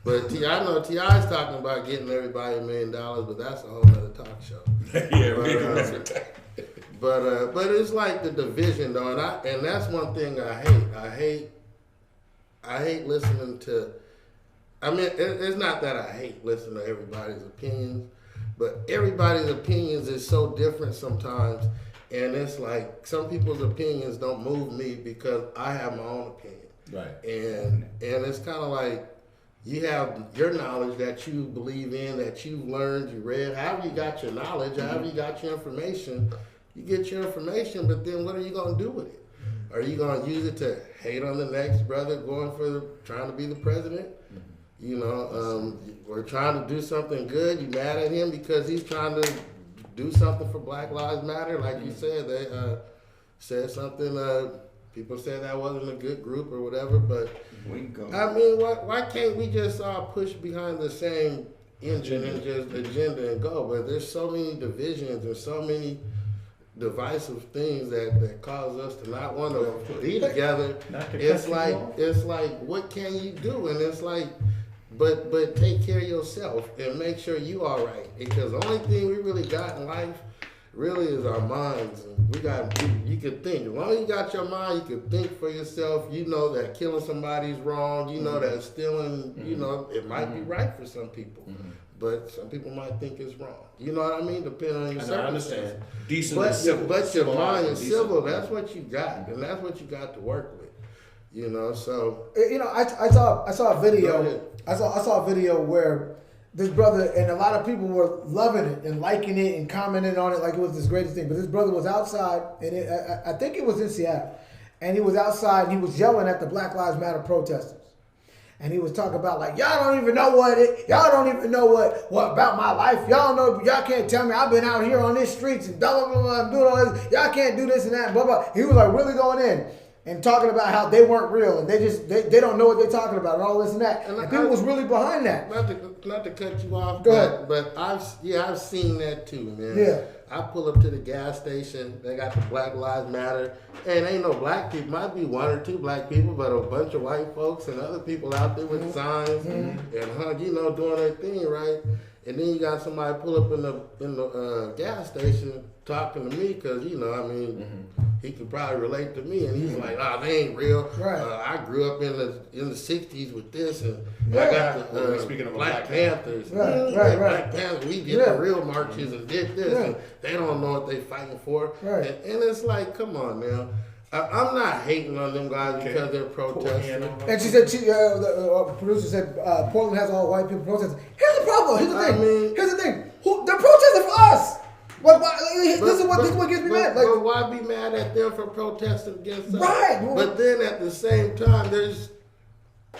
But I know T.I.'s talking about getting everybody $1 million, but that's a whole nother talk show. Yeah, But, we can mess with that. But it's like the division though, and that's one thing I hate. I hate listening to. I mean, it's not that I hate listening to everybody's opinions, but everybody's opinions is so different sometimes, and it's like some people's opinions don't move me because I have my own opinion. Right. And it's kind of like you have your knowledge that you believe in, that you've learned, you read, however you got your knowledge, however you got your information, you get your information, but then what are you going to do with it? Are you going to use it to hate on the next brother trying to be the president? You know, we're trying to do something good. You mad at him because he's trying to do something for Black Lives Matter. Like you said, they said something, people said that wasn't a good group or whatever, but We can go. I mean, why can't we just all push behind the same engine and just agenda and go? But there's so many divisions and so many divisive things that cause us to not want to be together. Not to It's cut you like off. what can you do? And it's like, but take care of yourself and make sure you all right. Because the only thing we really got in life really is our minds. And you can think. As long as you got your mind, you can think for yourself. You know that killing somebody is wrong. You know that stealing, you know, it might be right for some people. But some people might think it's wrong. You know what I mean? Depending on your I circumstances. understand. Decent and civil. But your mind and is decent. civil. That's what you got, and that's what you got to work with. You know, so You know, I saw a Go video. ahead. I saw a video where this brother and a lot of people were loving it and liking it and commenting on it like it was this greatest thing. But this brother was outside, and I think it was in Seattle, and he was outside and he was yelling at the Black Lives Matter protesters. And he was talking about like, y'all don't even know y'all don't even know what about my life. Y'all can't tell me I've been out here on these streets and blah, blah, blah, blah, I'm doing all this. Y'all can't do this and that, blah, blah. He was like really going in and talking about how they weren't real and they don't know what they're talking about and all this and that. And people was really behind that. not to cut you off, Go ahead. but I've seen that too, man. Yeah. I pull up to the gas station. They got the Black Lives Matter, and ain't no black people. Might be one or two black people, but a bunch of white folks and other people out there with signs and you know, doing their thing, right? And then you got somebody pull up in the gas station talking to me because you know, I mean, he could probably relate to me, and he's like, they ain't real. Right. I grew up in the '60s with this, and Yeah. I got the Well, speaking of Black Black Panthers. Right, Yeah, right. Black Panthers. We did Yeah. the real marches and did this, Yeah. and they don't know what they fighting for. Right. And it's like, come on now. I'm not hating on them guys Okay. because they're protesting. And she said, the producer said, Portland has all white people protesting. Here's the problem. Here's the I thing. mean- Here's the thing. They're protesting for us. This is what gets me mad. Like, but why be mad at them for protesting against us? Right. But then at the same time, there's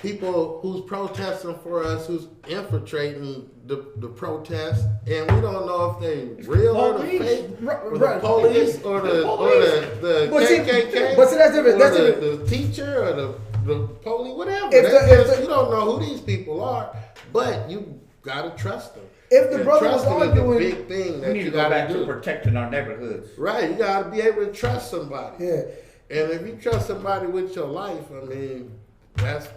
people who's protesting for us, who's infiltrating the protest, and we don't know if they real or the Police. fake, or Right. the police, or the But see- KKK, but see, that's different. or That's the, different. the teacher, or the police, whatever. If That's the- if just- the- you don't know who these people are, but you gotta trust them. If the And brother was trusting is arguing- a big thing We that need you to go gotta back to do. protecting our neighborhoods. Right, you gotta be able to trust somebody. yeah. And if you trust somebody with your life, I mean, that's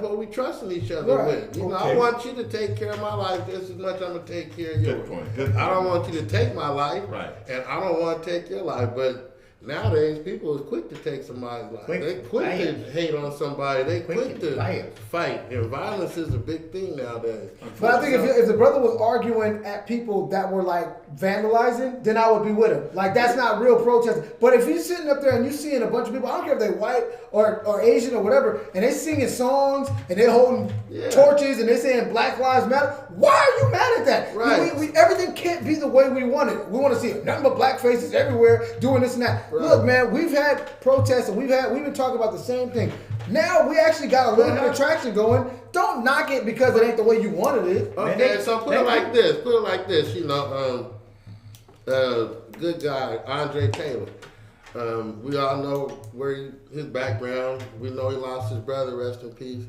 what we trusting each other Right. with. You know, I Okay. want you to take care of my life just as much I'm gonna take care of yours. Good point. Good I don't point. want you to take my life, Right. and I don't want to take your life. But Nowadays, people is quick to take somebody's life. Quick They to quick to fight. hate on somebody. They Quick quick to to fight. fight. And violence is a big thing nowadays. But I think if the brother was arguing at people that were like vandalizing, then I would be with him. Like that's not real protesting. But if he's sitting up there and you seeing a bunch of people, I don't care if they white or Asian or whatever, and they singing songs and they holding torches and they saying Black Lives Matter, why are you mad at that? Right. Everything can't be the way we want it. We want to see nothing but black faces everywhere doing this and that. Right. Look, man, we've had protests and we've been talking about the same thing. Now we actually got a little bit of traction going. Don't knock it because it ain't the way you wanted it. Okay, so put it like this. Put it like this. You know, good guy Andre Taylor. We all know his background. We know he lost his brother. Rest in peace.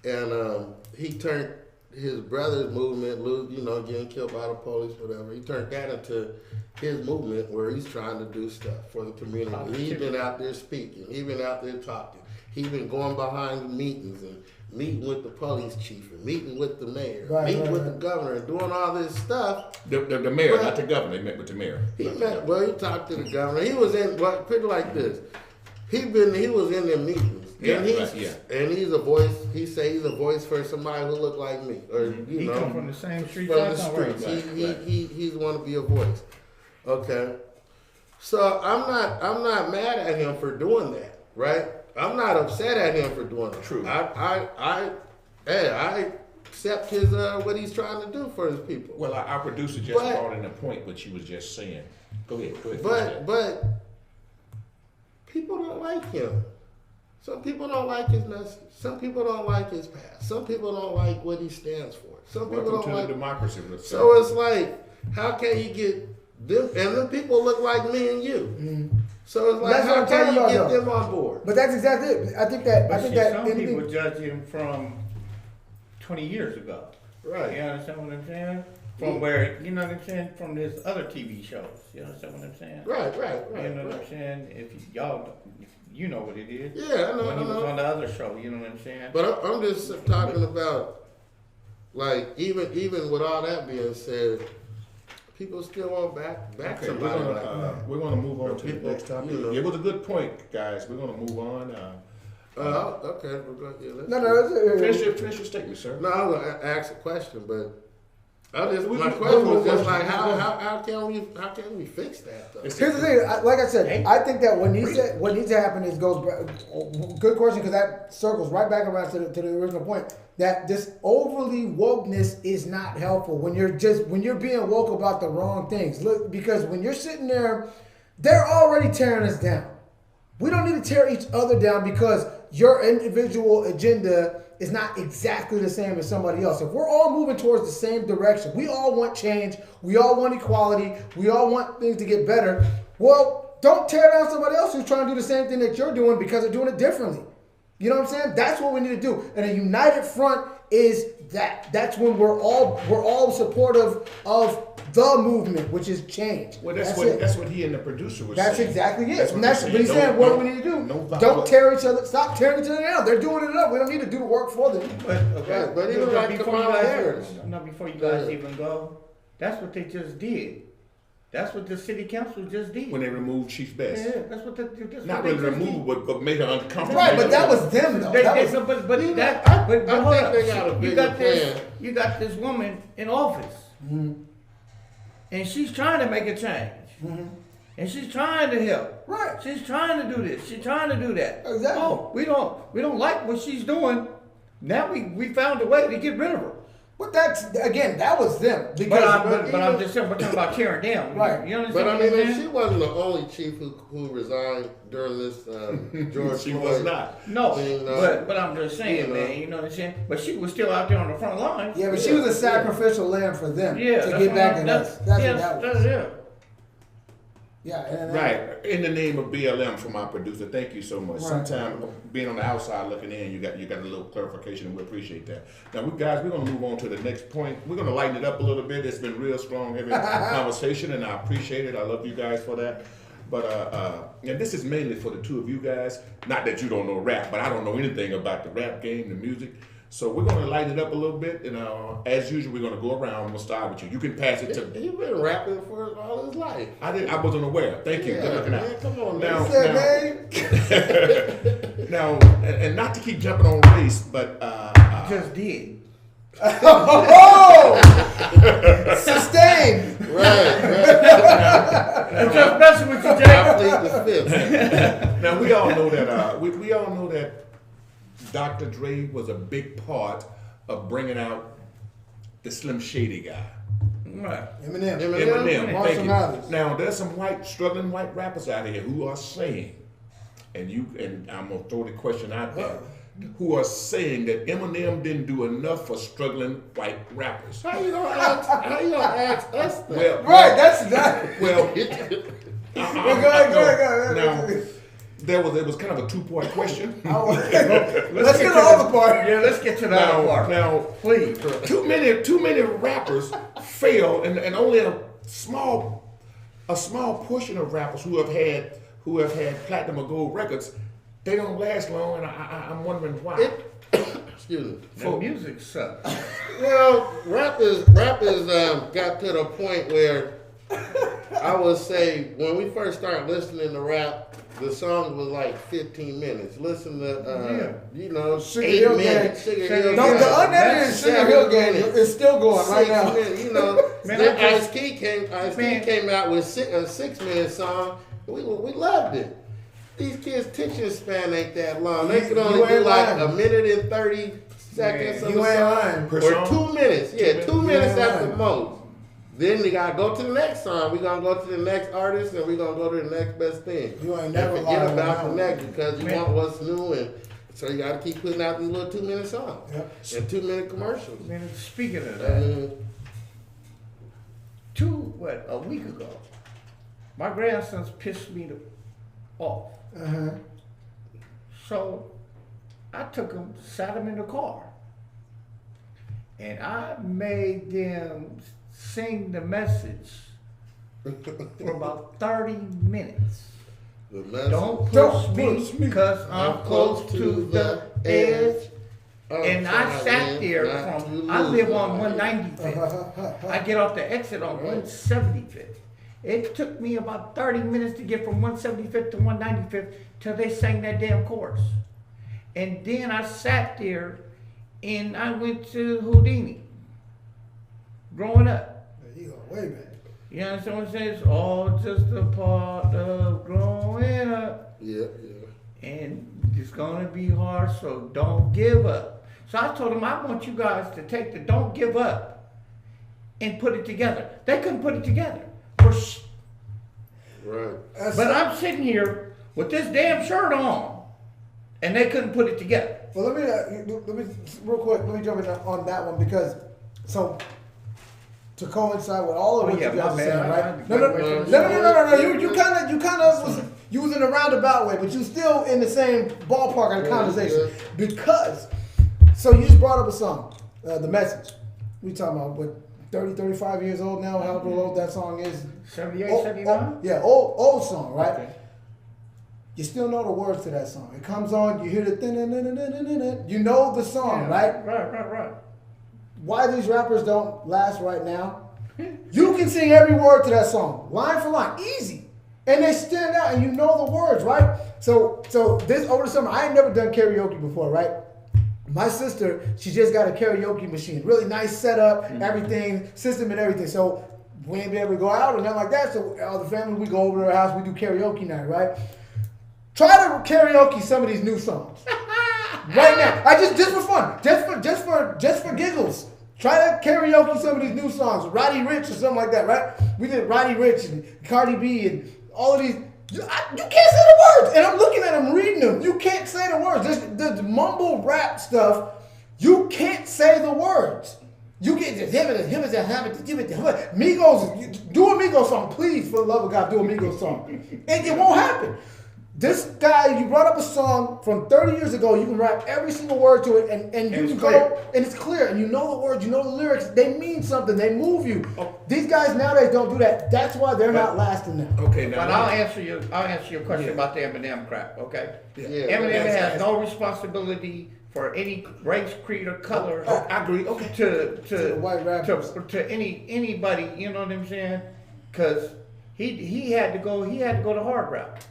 And he turned his brother's movement, you know, getting killed by the police, whatever. He turned that into his movement where he's trying to do stuff for the community. He's been out there speaking. He's been out there talking. He's been going behind the meetings and meeting with the police chief and meeting with the mayor, meeting with the governor, and doing all this stuff. The mayor, not the governor. He met with the mayor. He talked to the governor. He was in, put it like this. He was in their meetings. And he's a voice. He say he's a voice for somebody who look like me, or He come from the same streets. from the streets. He's want to be a voice. Okay, so I'm not mad at him for doing that, right? I'm not upset at him for doing it. True. I accept his what he's trying to do for his people. Well, our producer just brought in a point, what she was just saying. Go ahead. But people don't like him. Some people don't like his message. Some people don't like his past. Some people don't like what he stands for. Some people Welcome don't to like the democracy. So it's like, how can you get them? And them people look like me and you. So it's like, That's what how I'm can talking you about, get them on board? But that's exactly it. I think that Some people judge him from 20 years ago. Right. You understand what I'm saying? From where, you know what I'm saying? From his other TV shows. You understand what I'm saying? Right. You know what I'm saying? If you know what it is. Yeah, I know. When he was on the other show, you know what I'm saying? But I'm just talking about, like, even with all that being said, people still want back Okay, somebody like that. we're gonna move on to the People, next topic. you know. It was a good point, guys. We're gonna move on. Okay, we're going. Yeah, Finish your statement, sir. No, I was gonna ask a question, but We- my we- question was we- just we- like, we- how can we fix that though? It's- Here's the thing. Like I said, I think that what needs to happen is goes. Good question, because that circles right back around to the original point that this overly wokeness is not helpful when you're being woke about the wrong things. Look, because when you're sitting there, they're already tearing us down. We don't need to tear each other down because your individual agenda is not exactly the same as somebody else. If we're all moving towards the same direction, we all want change, we all want equality, we all want things to get better, well, don't tear down somebody else who's trying to do the same thing that you're doing because they're doing it differently. You know what I'm saying? That's what we need to do. And a united front is that. That's when we're all supportive of the movement, which is change. Well, that's what he and the producer was That's saying. exactly it. That's And what that's they're what he's saying. saying. What do we need to do? No Don't tear each other. Stop tearing each other down. They're doing it up. We don't need to do the work for them. But Right, but even like before you Kamala guys, Harris. before you Go guys ahead. even go, that's what they just did. That's what the city council just did. When they removed Chief Best. Yeah, that's what Not they really just removed, but made her uncomfortable. Right, but that was them though. They, That they, was, but hold think up. they got a You bigger got this. plan. You got this woman in office, and she's trying to make a change, and she's trying to help. Right. She's trying to do this. She's trying to do that. Exactly. Oh, we don't like what she's doing. Now we found a way to get rid of her. but that's again, that was them. Because But I'm just saying, we're talking about tearing down. Right. You understand But I what mean, I'm if saying? she wasn't the only chief who resigned during this George She Floyd was not. No, thing, but I'm just saying, you know. man. You know what I'm saying? But she was still out there on the front lines. yeah, but she was a sacrificial lamb for them Yeah, to that's get what back I'm- at us. That's yes, what that that's was. it. Yeah, and Right. In the name of BLM from our producer, thank you so much. Right. Sometimes being on the outside looking in, you got a little clarification, and we appreciate that. Now, we're gonna move on to the next point. We're gonna lighten it up a little bit. It's been real strong, heavy conversation, and I appreciate it. I love you guys for that. But and this is mainly for the two of you guys. Not that you don't know rap, but I don't know anything about the rap game, the music. So we're going to light it up a little bit, and as usual, we're going to go around. We'll start with you. You can pass it to. He's been rapping for all his life. I wasn't aware. Thank you. Yeah, Good looking man, out. come on, Now, man. Said, man. now, and not to keep jumping on race, but Just did. Oh! Sustained. Right. I'm just messing with you, I Jake. plead the fifth. now we all know that we all know that Dr. Dre was a big part of bringing out the Slim Shady guy. Right. Eminem. Eminem, Marshall thank you. Mathers. Now there's some struggling white rappers out here who are saying, and I'm gonna throw the question out there, who are saying that Eminem didn't do enough for struggling white rappers. How you gonna ask us that? Well, Right, that's exactly. well, Go ahead. now there was kind of a 2-part question. Let's get the other part. Yeah, let's get to the other part. Now, Please. too many rappers fail, and only a small portion of rappers who have had platinum or gold records, they don't last long, and I'm wondering why. Excuse me. The music sucks. Well, rappers got to the point where I would say when we first started listening to rap, the song was like 15 minutes. Listen to, Sugar 8 Hill minutes. Gang. Sugar Hill No, Gang. the unedited Sugar 7 Hill Gang minutes. is still going right 6 now. minutes, Man, then I Ice T Man. came out with a 6-minute song. We loved it. These kids' attention span ain't that long. They could only You do ain't like lying. a minute and 30 seconds of You a ain't song. lying. Per Or song? 2 minutes. Yeah, 2 minutes ain't at the lying. most. Then we gotta go to the next song. We're gonna go to the next artist, and we're gonna go to the next best thing. You ain't And never forget lied about on the that next because you Man. want what's new, and so you gotta keep putting out these little 2-minute songs Yep. and 2-minute commercials. Man, speaking of I that, mean, a week ago, my grandsons pissed me off. Uh-huh. So I took them, sat them in the car, and I made them sing the message for about 30 minutes. the message. Don't Don't push push me, me. cause I'm close to the edge. I'm And I trying sat there not from, to I lose live my on head. 195th. I get off the exit on 175th. It took me about 30 minutes to get from 175th to 195th till they sang that damn chorus. And then I sat there and I went to Houdini. Growing up. You go way back. You understand what I'm saying? It's all just a part of growing up. Yeah. And it's gonna be hard, so don't give up. So I told them I want you guys to take the don't give up and put it together. They couldn't put it together. Right. But I'm sitting here with this damn shirt on, and they couldn't put it together. Well, let me real quick. Let me jump in on that one because to coincide with all of what yeah, you guys my are bad. saying, I right? No. You kind of was using a roundabout way, but you still in the same ballpark of the conversation because. So you just brought up a song, The Message. We talking about what 30, 35 years old now. However old that song is. 78, 79? Yeah, old song, right? Okay. You still know the words to that song. It comes on, you hear the you know the song, right? Right. Why these rappers don't last right now? You can sing every word to that song, line for line, easy, and they stand out, and you know the words, right? So this over the summer, I ain't never done karaoke before, right? My sister, she just got a karaoke machine, really nice setup, everything, system and everything. So we ain't be able to go out or nothing like that. So all the family, we go over to her house, we do karaoke night, right? Try to karaoke some of these new songs right now. I just for fun, just for giggles. Try to karaoke some of these new songs, Roddy Ricch or something like that, right? We did Roddy Ricch and Cardi B and all of these. You can't say the words, and I'm looking at them, reading them. You can't say the words. The mumble rap stuff. You can't say the words. You get Migos. Do a Migos song, please, for the love of God. Do a Migos song, and it won't happen. This guy, you brought up a song from 30 years ago. You can rap every single word to it, and you can go, and it's clear, and you know the words, you know the lyrics. They mean something. They move you. These guys nowadays don't do that. That's why they're not lasting now. Okay, now But I'll answer your question about the Eminem crap, okay? Yeah. Eminem has no responsibility for any race, creed, or color. Oh, I agree. Okay. To the white rappers. to anybody, you know what I'm saying? Because he had to go the hard route.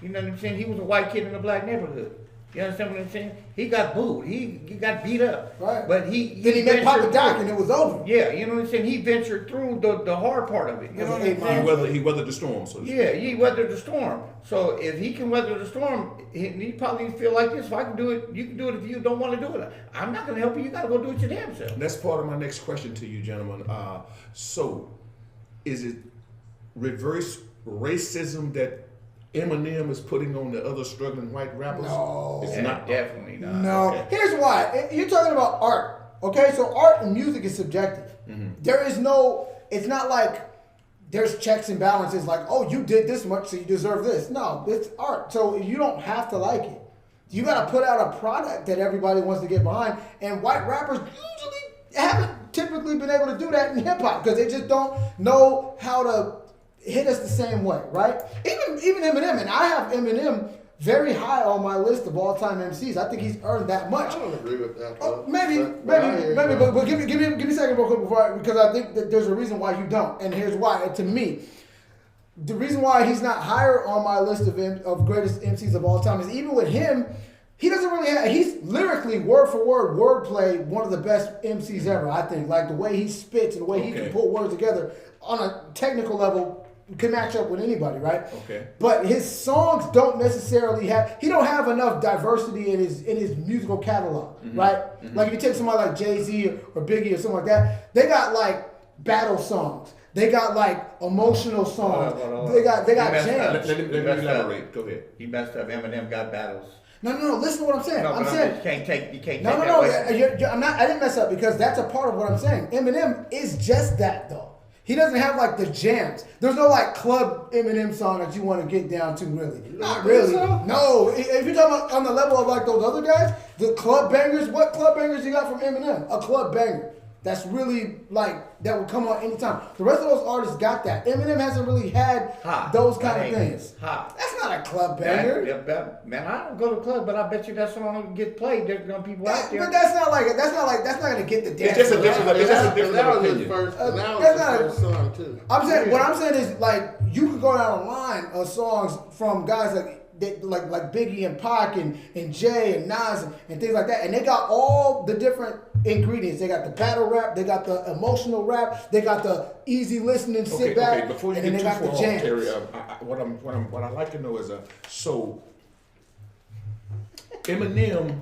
You know what I'm saying? He was a white kid in a black neighborhood. You understand what I'm saying? He got booed. He got beat up. Right. But he Then he met Papa ventured Doc through. and it was over. Yeah, you know what I'm saying? He ventured through the hard part of it. You know what I'm saying? He weathered the storm. So to speak. Yeah, he weathered the storm. So if he can weather the storm, he probably feel like this. If I can do it, you can do it. If you don't want to do it, I'm not going to help you. You got to go do it your damn self. That's part of my next question to you, gentlemen. So, is it reverse racism that Eminem is putting on the other struggling white rappers? No. It's Yeah, not. definitely not. No. Okay. Here's why. You're talking about art. Okay, so art and music is subjective. There is no. It's not like there's checks and balances. Like, oh, you did this much, so you deserve this. No, it's art. So you don't have to like it. You got to put out a product that everybody wants to get behind. And white rappers usually haven't typically been able to do that in hip hop because they just don't know how to hit us the same way, right? Even Eminem, and I have Eminem very high on my list of all-time MCs. I think he's earned that much. I don't agree with that. Oh, though. maybe, but give me a second real quick because I think that there's a reason why you don't, and here's why. And to me, the reason why he's not higher on my list of greatest MCs of all time is even with him, he doesn't really have. He's lyrically word for word wordplay one of the best MCs ever. I think like the way he spits and the way he can put words together on a technical level can match up with anybody, right? Okay. But his songs don't necessarily have. He don't have enough diversity in his musical catalog, right? Like if you take somebody like Jay-Z or Biggie or something like that, they got like battle songs. They got like emotional songs. They got jams. Let me elaborate. Go ahead. He messed up. Eminem got battles. No. Listen to what I'm saying. No, I'm but saying. you can't take No. that away. I'm not. I didn't mess up because that's a part of what I'm saying. Eminem is just that though. He doesn't have like the jams. There's no like club Eminem song that you want to get down to really. Not really. so? No. If you're talking about on the level of like those other guys, the club bangers. What club bangers you got from Eminem? A club banger. That's really like that would come on anytime. The rest of those artists got that. Eminem hasn't really had those kind of things. That's not a club banger. Man, I don't go to club, but I bet you that song will get played. There's gonna be people out there. But that's not gonna get the dance. It's just a different That was his opinion. first. That was that's his not- first song too. I'm saying what I'm saying is like you could go down a line of songs from guys like Biggie and Pac and Jay and Nas and things like that, and they got all the different ingredients. They got the battle rap, they got the emotional rap, they got the easy listening, sit back, Okay. Before you and then get they too got the far off, jams. Terry, what I like to know is so Eminem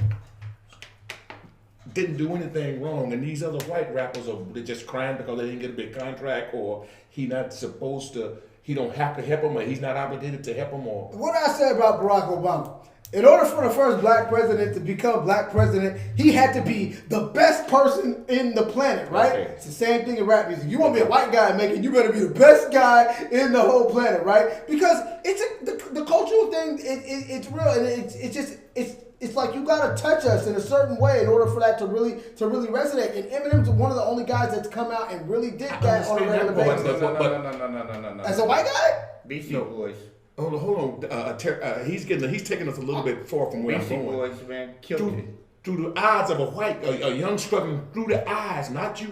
didn't do anything wrong, and these other white rappers they're just crying because they didn't get a big contract, or he not supposed to. He don't have to help them, or he's not obligated to help them, or What I said about Barack Obama. In order for the first black president to become black president, he had to be the best person in the planet, right? Okay. It's the same thing in rap music. You want to be a white guy making, you better be the best guy in the whole planet, right? Because the cultural thing. It's real, and it's like you gotta touch us in a certain way in order for that to really resonate. And Eminem's one of the only guys that's come out and really did that on a regular basis. No. As a white guy, Beastie Boys. hold on. He's taking us a little bit far from where Beastie I'm going. Boys, man, killed it. Through the eyes of a young struggling, through the eyes, not you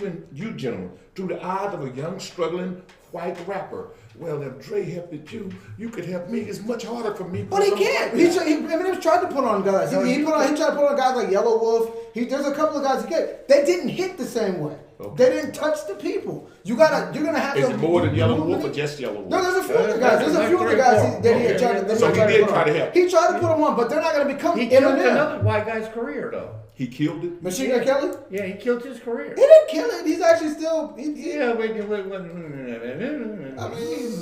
gentlemen, through the eyes of a young struggling white rapper. Well, if Dre helped you could help me. It's much harder for me. but he can't. Eminem's tried to put on guys. He tried to put on guys like Yellow Wolf. There's a couple of guys he get. They didn't hit the same way. Okay. They didn't touch the people. You're gonna have Is to. it more than Yellow Wolf or just Yellow Wolf? No, there's a few other guys. There's a few other guys that he had tried to. So he did try to help. He tried to put them on, but they're not gonna become He killed Eminem. another white guy's career, though. He killed it. Machine Gun Kelly. Yeah, he killed his career. He didn't kill it. He's actually still. Yeah, I mean,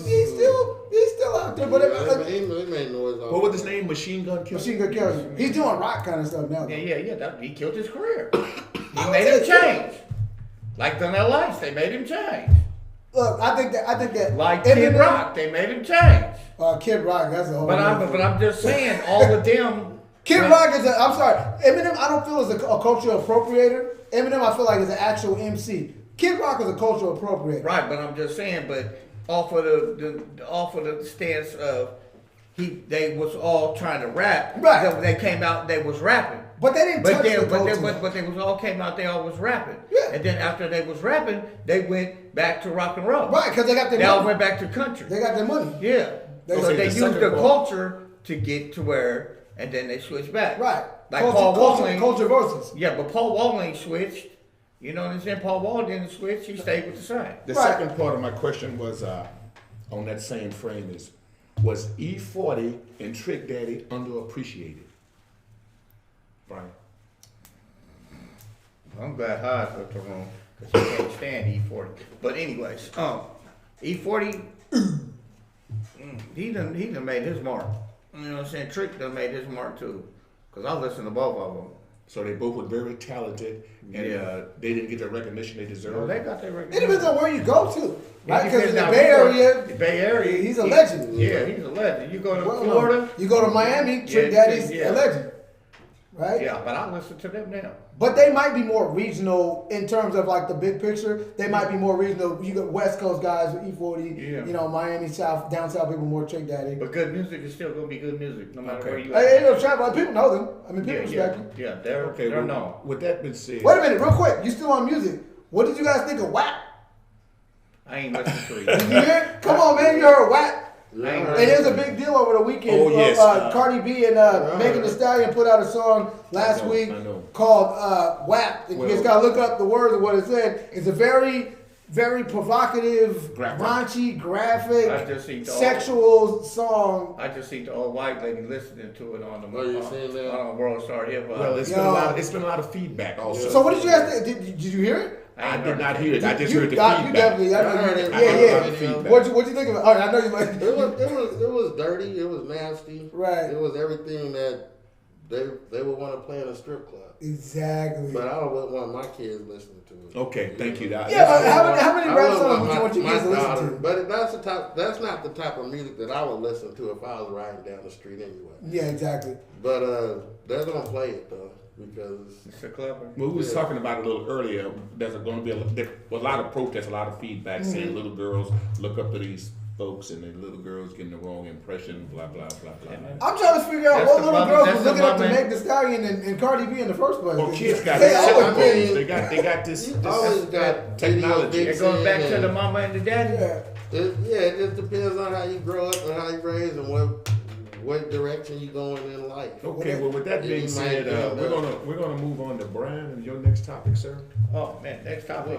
he's still out there. But He made noise. What was his name? Machine Gun Kelly. Machine Gun Kelly. He's doing rock kind of stuff now. though. He killed his career. He made him change. Like the LA's, they made him change. Look, I think that. Like Kid Rock, they made him change. Kid Rock. That's a whole. But I'm just saying, all of them. Kid Rock is I'm sorry. Eminem, I don't feel is a cultural appropriator. Eminem, I feel like is an actual MC. Kid Rock is a cultural appropriator. Right, but I'm just saying, but off of the stance of they was all trying to rap. Right. They came out, they was rapping. But they didn't touch the culture. But they was all came out. They all was rapping. Yeah. And then after they was rapping, they went back to rock and roll. Right, because they got their They all money. went back to country. They got their money. Yeah. They- So Okay, they the used second the part. culture to get to where, and then they switched back. Right. Like culture, Paul culture, Walling. culture versus. Yeah, but Paul Wall ain't switched. You know what I'm saying? Paul Wall didn't switch. He stayed with the same. The Right. second part of my question was on that same frame is, was E40 and Trick Daddy underappreciated? Brian. I'm glad Hodge left the room because he can't stand E40. But anyways, E40, he done made his mark. You know what I'm saying? Trick done made his mark too. Cause I listen to both of them. So they both were very talented, and Yeah. they didn't get the recognition they You know, deserved. they got their It recognition. depends on where you go to. Right? It Because in depends the now, Bay you go- Area, the Bay Area, he's a legend. Yeah, he's a legend. You go to well, Florida, you go to Miami, Trick Yeah, Daddy's yeah. a legend. Right? yeah, but I listen to them now. But they might be more regional in terms of like the big picture. They might be more regional. You got West Coast guys with E40, Yeah. you know, Miami South, down south people more Trick Daddy. But good music is still gonna be good music, no matter Okay. where you Hey, at. you know, travel. People know them. I mean, people Yeah, respect them. yeah, they're Okay, they're well, known. with that being said, Wait a minute, real quick. You still on music? What did you guys think of WAP? I ain't listening to Did it. you hear it? Come on, man. You heard WAP? Yeah, I ain't And it was a big deal over the weekend. Oh, yes, Cardi B and Megan Thee Stallion put out a song last I know, week I know. called WAP. And you Well- just gotta look up the words of what it said. It's a very, very provocative, Graphic. raunchy, I graphic, just see the sexual song. I just see the old white lady listening to it on the Oh, you seen that? on World Star Hip Hop. well, it's Yo. been a lot of feedback also. So what did you guys think? Did you hear it? I ain't did heard not it. hear it. I just you heard the got- feedback. You definitely, I know I heard you, it. yeah, I heard yeah. the feedback. What you think of it? Oh, I know you like It was dirty. It was nasty. Right. It was everything that they would want to play in a strip club. Exactly. But I wouldn't want my kids listening to it. Okay, thank you. Yeah, but how many I rap wouldn't songs would you my- want your my kids to listen daughter- to? But that's not the type of music that I would listen to if I was riding down the street anyway. Yeah, exactly. But they're gonna play it though because It's a clever. Well, we was Yeah. talking about it a little earlier. There's going to be a lot of protests, a lot of feedback saying little girls look up to these folks and the little girls getting the wrong impression, blah, blah, blah, blah. I'm trying to figure out That's what the little problem- girls that's was the looking up to problem. Meg Thee Stallion and Cardi B in the first place. Well, kids got They this always cell been- phones. They got this you always got technology. It goes back to the mama and the daddy. Yeah. It just depends on how you grow up and how you raise and what direction you going in life. Okay, well, with that Yeah, being you said, might do we're gonna move on to Brian and your next topic, sir. Oh man, next topic.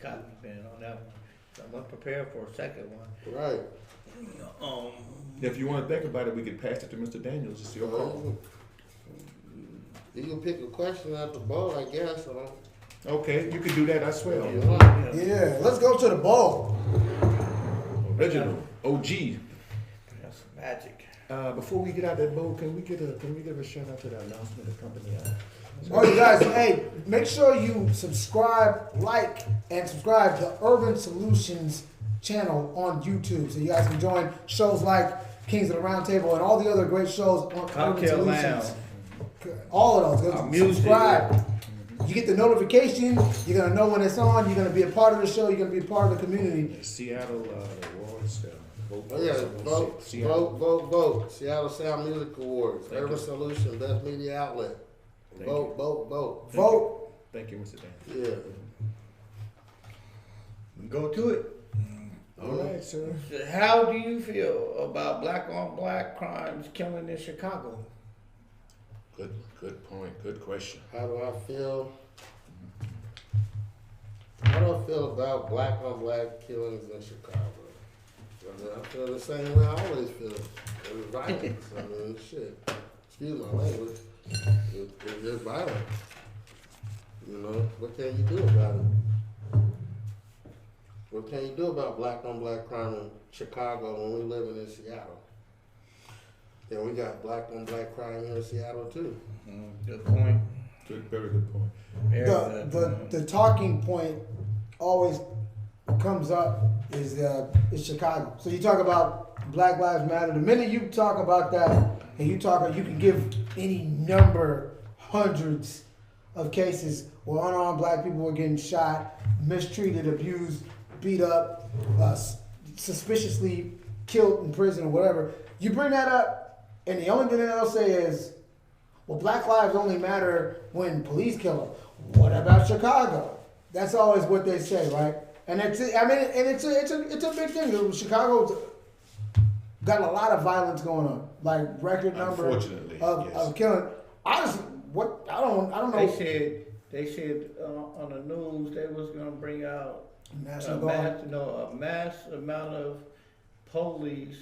Got me man on that one. So I'm unprepared for a second one. Right. If you want to think about it, we could pass it to Mr. Daniels. It's your call. You can pick a question at the bowl, I guess. Okay, you can do that. I swear. If you want. Yeah, let's go to the ball. Original OG. That's some magic. Before we get out that bowl, can we give a shout out to the announcement of company? Oh, you guys, hey, make sure you subscribe, like, and subscribe to Urban Solutions channel on YouTube so you guys can join shows like Kings of the Round Table and all the other great shows on Urban Cocktail Solutions. Lounge. All of those. Go Our music. subscribe. You get the notification. You're gonna know when it's on. You're gonna be a part of the show. You're gonna be a part of the community. Seattle awards. Vote for Oh yeah, us. vote, vote. Seattle Sound Music Awards. Urban Solution, best media outlet. Thank Vote. Vote. Thank you, Mr. Daniels. Yeah. Go to it. All right, sir. How do you feel about black on black crimes killing in Chicago? Good point. Good question. How do I feel? How do I feel about black on black killings in Chicago? I feel the same way I always feel. It's violence. I mean, shit. Excuse my language. It's just violence. You know, what can you do about it? What can you do about black on black crime in Chicago when we living in Seattle? Yeah, we got black on black crime here in Seattle too. Good point. Very good point. Very good. The talking point always comes up is Chicago. So you talk about Black Lives Matter. The minute you talk about that, and you can give any number, hundreds of cases where unarmed black people were getting shot, mistreated, abused, beat up, suspiciously killed in prison or whatever, you bring that up, and the only thing they'll say is, well, Black lives only matter when police kill them. What about Chicago? That's always what they say, right? And it's a big thing. Chicago's got a lot of violence going on, like record number Unfortunately, of, yes. of killing. Honestly, what I don't know. They said on the news they was gonna bring out National Guard. a mass amount of police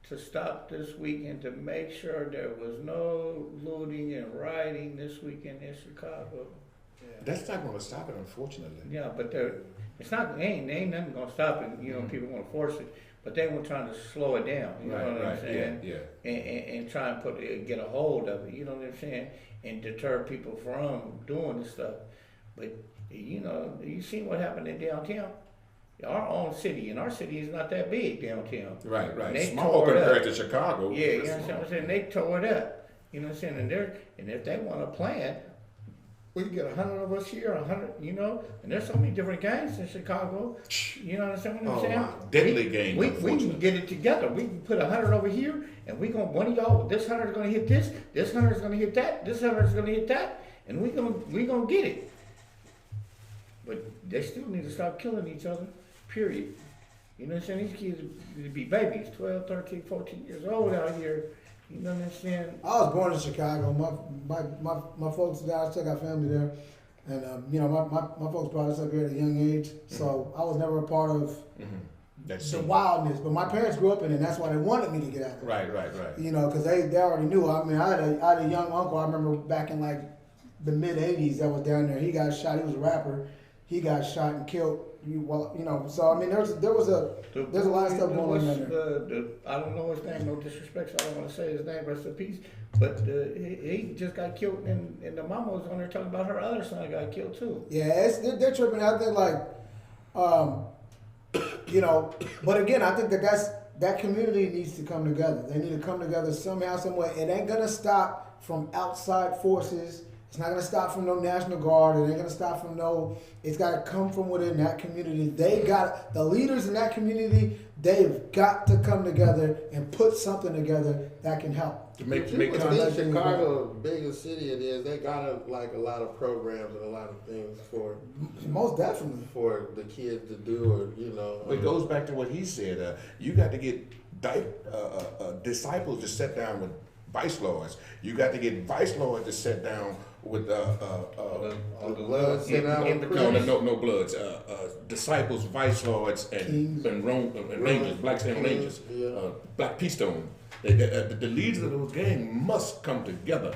to stop this weekend to make sure there was no looting and rioting this weekend in Chicago. That's not going to stop it, unfortunately. Yeah, but it's not. Ain't nothing gonna stop it. You know, people gonna force it, but they were trying to slow it down. You know what I'm saying? Yeah. And try and get a hold of it. You know what I'm saying? And deter people from doing this stuff. But you know, you seen what happened in downtown. Our own city, and our city is not that big downtown. Right. They Small tore it compared up. to Chicago. Yeah, you understand what I'm saying? They tore it up. You know what I'm saying? And if they want to plan, we can get 100 of us here, 100, you know, and there's so many different gangs in Chicago. You know what I'm saying? wow. Deadly gang, We can unfortunately. get it together. We can put 100 over here, and we gonna one of y'all. This 100 is gonna hit this. This 100 is gonna hit that. This 100 is gonna hit that, and we gonna get it. But they still need to stop killing each other. Period. You know what I'm saying? These kids be babies, 12, 13, 14 years old out here. You know what I'm saying? I was born in Chicago. My folks, I still got family there, and you know my folks brought us up here at a young age. So I was never a part of That's the wildness. But my parents grew up in it, and that's why they wanted me to get out of it. Right. You know, because they already knew. I mean, I had a young uncle. I remember back in like the mid '80s that was down there. He got shot. He was a rapper. He got shot and killed. You know. So I mean, there's a lot of stuff going on there. I don't know his name. No disrespect. So I don't want to say his name. Rest in peace. But he just got killed, and the mama was on there talking about her other son got killed too. Yeah, they're tripping out there like, you know. But again, I think that community needs to come together. They need to come together somehow, some way. It ain't gonna stop from outside forces. It's not gonna stop from no National Guard. It ain't gonna stop from no. It's gotta come from within that community. The leaders in that community. They've got to come together and put something together that can help. To make Being contact. Chicago, big as city it is, they got a lot of programs and a lot of things for Most definitely. the kids to do, or you know. It goes back to what he said. You got to get disciples to sit down with vice lords. You got to get vice lords to sit down with the blood sit down with no bloods. Disciples, vice lords, and rangers, blacks and rangers, Yeah. Black Keystone. The leaders of those gangs must come together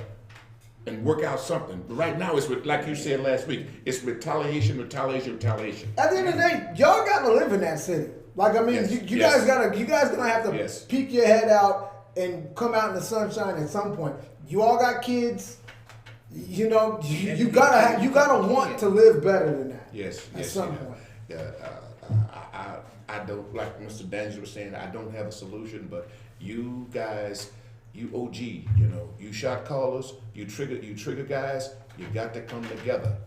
and work out something. Right now, it's like you said last week. It's retaliation. At the end of the day, y'all got to live in that city. Like I mean, Yes, you yes. guys gonna have to Yes. peek your head out and come out in the sunshine at some point. You all got kids. You know, you gotta want to live better than that. Yes, At yes. some yeah. point. Yeah, I don't, like Mr. Daniels was saying, I don't have a solution, but you guys, you OG, you know, you shot callers, you trigger guys, you got to come together,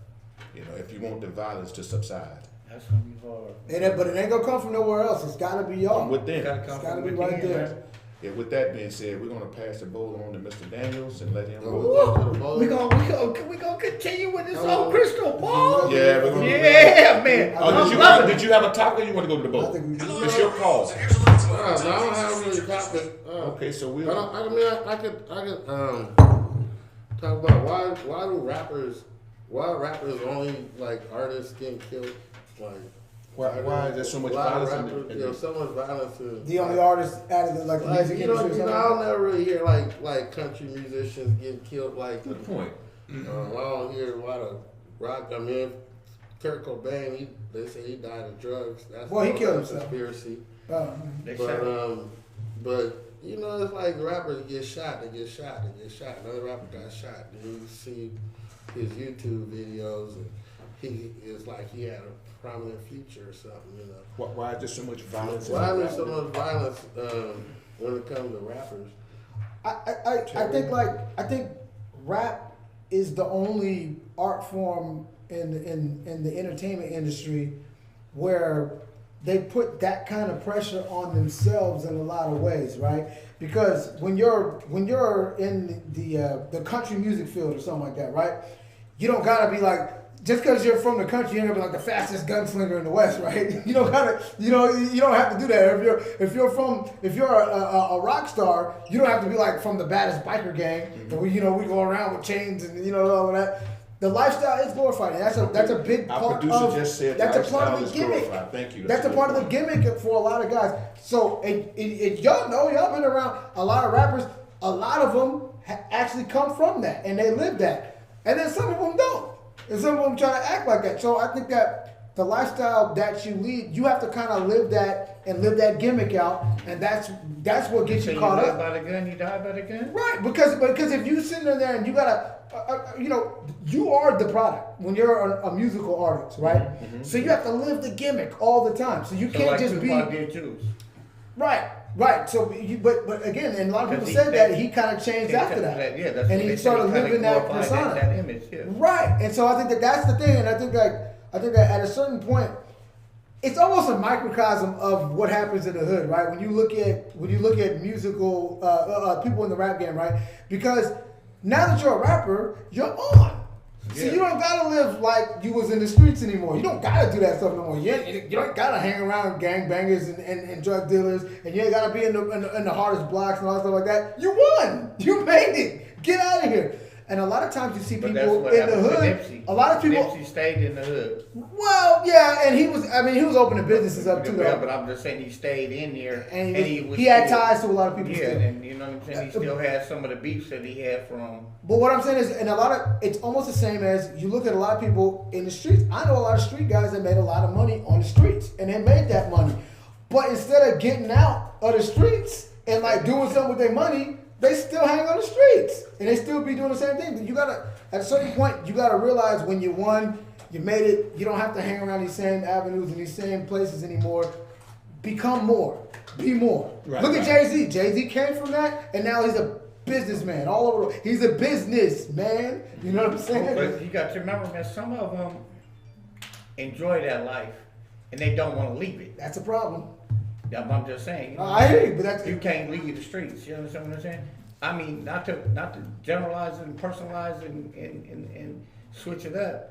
you know, if you want the violence to subside. That's gonna be hard. But it ain't gonna come from nowhere else. It's gotta be y'all. From within. Gotta come It's gotta from be within, right there. man. Yeah, with that being said, we're gonna pass the ball on to Mr. Daniels and let him Go go. to the bowl. We gonna continue with this old crystal ball. Yeah, we're gonna. Yeah, man. Did you have a topic or you want to go to the I bowl? think we- It's your call. No, I don't have really topic. Okay, so But we'll. I could talk about why rappers only like artists getting killed, like. Why is there so much a lot of violence rappers, in you know, so much violence in The only artist added to like the like music you know, industry. or I'll something. never really hear like country musicians getting killed like Good point. I don't hear a lot of rock. I mean, Kurt Cobain, they say he died of drugs. That's Well, he all killed a himself. conspiracy. They But said but you know, it's like rappers get shot. Another rapper got shot. And you see his YouTube videos, and he is like he had a prominent future or something. You know, Why is there so much violence? in why the is there rap? so much violence when it comes to rappers? I think rap is the only art form in the entertainment industry where they put that kind of pressure on themselves in a lot of ways, right? Because when you're in the country music field or something like that, right? You don't gotta be like, just because you're from the country, you're gonna be like the fastest gunslinger in the West, right? You don't gotta, you don't have to do that. If you're a rock star, you don't have to be like from the baddest biker gang. And we go around with chains and all of that. The lifestyle is glorified. And that's a big Our part producer of. just said That's a part lifestyle of is the gimmick. glorified. Thank you. That's a part of the gimmick for a lot of guys. So, and y'all know, y'all been around a lot of rappers. A lot of them actually come from that, and they live that. And then some of them don't. And some of them try to act like that. So I think that the lifestyle that you lead, you have to kind of live that and live that gimmick out, and that's what gets you caught live up. by the gun, you die by the gun. Right, because if you sitting in there and you gotta, you are the product when you're a musical artist, right? So you have to live the gimmick all the time. So you So can't like just Tupac be did too. right. So but again, and a lot of people Because said that he kind of changed after that. Yeah, that's and what he they started say, living that glorified persona. that image. Yeah. Right, and so I think that's the thing, and I think that at a certain point, it's almost a microcosm of what happens in the hood, right? When you look at musical people in the rap game, right? Because now that you're a rapper, you're on. So you don't gotta live like you was in the streets anymore. You don't gotta do that stuff no more. You don't gotta hang around gangbangers and drug dealers, and you ain't gotta be in the hardest blocks and all that stuff like that. You won. You made it. Get out of here. And a lot of times you see But people that's what in the happened to hood. Nipsey. A lot of people. Nipsey stayed in the hood. Well, yeah, and he was opening businesses up too. Yeah, Though. but I'm just saying he stayed in there, And was he had still- ties to a lot of people. Yeah, Still. and you know what I'm saying. He still had some of the beefs that he had from. But what I'm saying is, and it's almost the same as you look at a lot of people in the streets. I know a lot of street guys that made a lot of money on the streets, and they made that money. But instead of getting out of the streets and like doing something with their money, they still hang on the streets, and they still be doing the same thing. You gotta, at a certain point, you gotta realize when you won, you made it. You don't have to hang around these same avenues and these same places anymore. Become more, be more. Right, Look at right. Jay-Z. Jay-Z came from that, and now he's a businessman all over. He's a businessman. You know what I'm saying? But you got to remember, man, some of them enjoy that life, and they don't want to leave it. That's a problem. I'm just saying. I hear you, but that's You can't leave the streets. You understand what I'm saying? I mean, not to generalize and personalize and switch it up,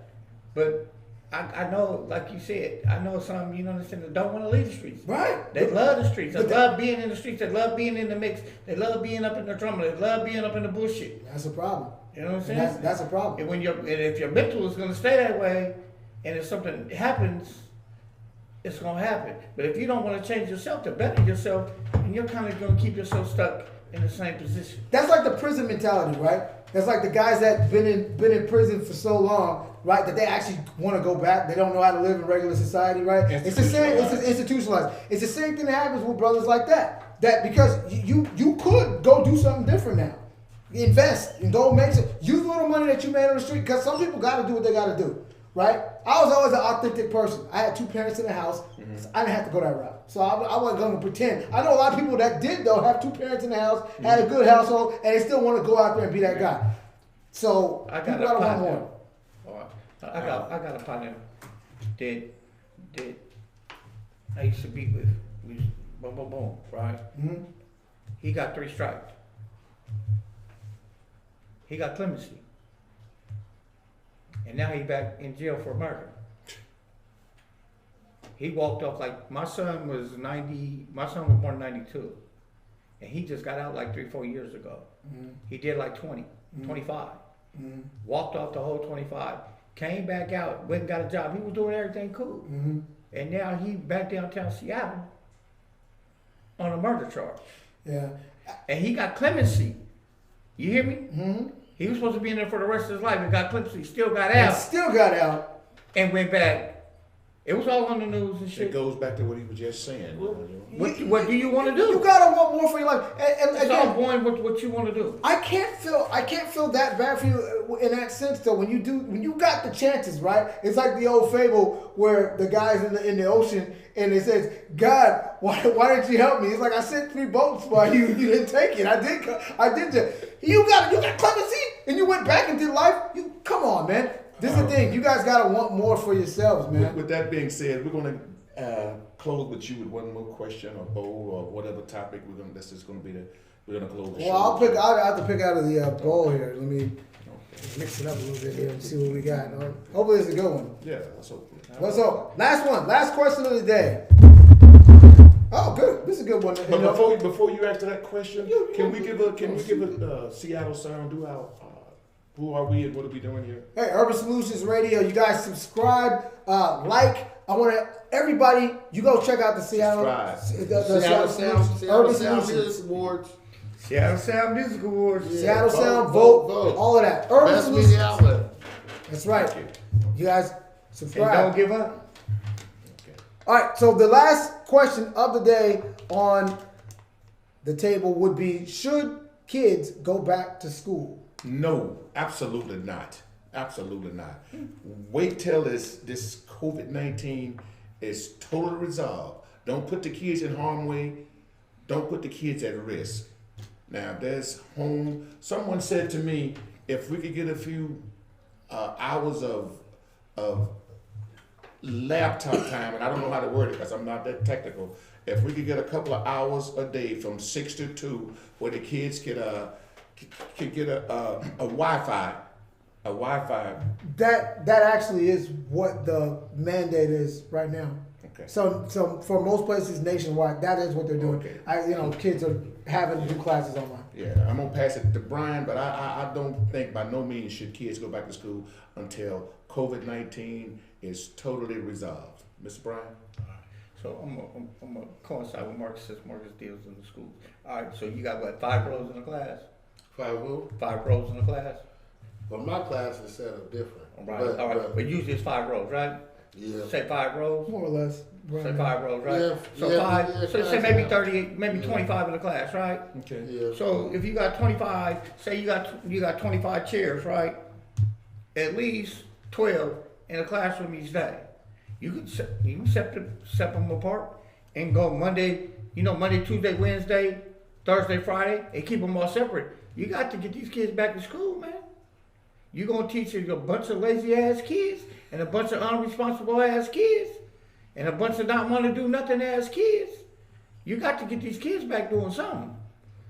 but I know, like you said, I know some, you know, understand, that don't want to leave the streets. right. They love the streets. They but love being in the streets. They love being in the mix. They love being up in the drama. They love being up in the bullshit. That's a problem. You know what I'm saying? That's a problem. And when and if your mental is gonna stay that way, and if something happens, it's gonna happen. But if you don't want to change yourself to better yourself, then you're kind of gonna keep yourself stuck in the same position. That's like the prison mentality, right? That's like the guys that been in prison for so long, right? That they actually want to go back. They don't know how to live in regular society, right? It's the same. It's institutionalized. It's the same thing that happens with brothers like that. That because you could go do something different now. Invest and go make some. Use a little money that you made on the street, because some people got to do what they got to do, right? I was always an authentic person. I had two parents in the house. So I didn't have to go that route. So I wasn't going to pretend. I know a lot of people that did, though, have two parents in the house, had a good household, and they still want to go out there and be that guy. So I people got got a to want partner. more. I got a partner that I used to be with. We was boom, boom, boom, right? Mm-hmm. He got 3 strikes. He got clemency. And now he back in jail for murder. He walked off like, my son was born in 92. And he just got out like 3-4 years ago. Mm-hmm. He did like 20, 25. Walked off the whole 25. Came back out, went and got a job. He was doing everything cool. Mm-hmm. And now he back downtown Seattle on a murder charge. Yeah. And he got clemency. You hear me? Mm-hmm. He was supposed to be in there for the rest of his life and got clemency. Still got And out still got out. and went back. It was all on the news and It shit. goes back to what he was just saying. What do you want to do? You gotta want more for your life. And It's again, all going with what you want to do. I can't feel that bad for you in that sense though. When you got the chances, right? It's like the old fable where the guy's in the ocean and it says, "God, why didn't you help me?" It's like, I sent 3 boats while you didn't take it. I did. You got clemency and you went back and did life. You come on, man. This is the thing. You guys gotta want more for yourselves, man. With that being said, we're going to close with you with one more question or bowl or whatever topic this is gonna be we're gonna close the show. Well, I'll have to pick out of the bowl here. Let me mix it up a little bit here and see what we got. Hopefully it's a good one. Yeah, that's okay. What's up? Last one. Last question of the day. Oh, good. This is a good one. But before you answer that question, can we give a Seattle Sound do our who are we and what are we doing here? Hey, Urban Solutions Radio. You guys subscribe, like. I want everybody. You go check out the Seattle. The Seattle Sound Urban Sound Solutions. Music Awards. Seattle Sound Music Awards. Yeah, Seattle Sound, vote, all of that. Urban Best Solutions. media outlet. That's right. You guys And subscribe. don't give up. All right, so the last question of the day on the table would be: should kids go back to school? No, absolutely not. Absolutely not. Wait till this COVID-19 is totally resolved. Don't put the kids in harm's way. Don't put the kids at risk. Now, there's home. Someone said to me, if we could get a few hours of laptop time, and I don't know how to word it because I'm not that technical. If we could get a couple of hours a day from 6 to 2, where the kids could get a Wi-Fi. That actually is what the mandate is right now. Okay. So for most places nationwide, that is what they're doing. Okay. Kids are having to do classes online. Yeah, I'm gonna pass it to Brian, but I don't think by no means should kids go back to school until COVID-19 is totally resolved. Mr. Brian? So I'm gonna coincide with Marcus since Marcus deals in the schools. All right, so you got what, 5 rows in the class? 5 who? 5 rows in the class? Well, my class is set up different. All right. But usually it's 5 rows, right? Yeah. Say 5 rows. More or less. Say 5 rows, right? Yeah, So yeah, 5. yeah, So say class maybe out. 38, maybe 25 in the class, right? Okay. Yeah. So if you got 25, say you got 25 chairs, right? At least 12 in a classroom each day. You can set them apart and go Monday, Tuesday, Wednesday, Thursday, Friday, and keep them all separate. You got to get these kids back to school, man. You're gonna teach a bunch of lazy ass kids and a bunch of unresponsible ass kids and a bunch of not want to do nothing ass kids. You got to get these kids back doing something.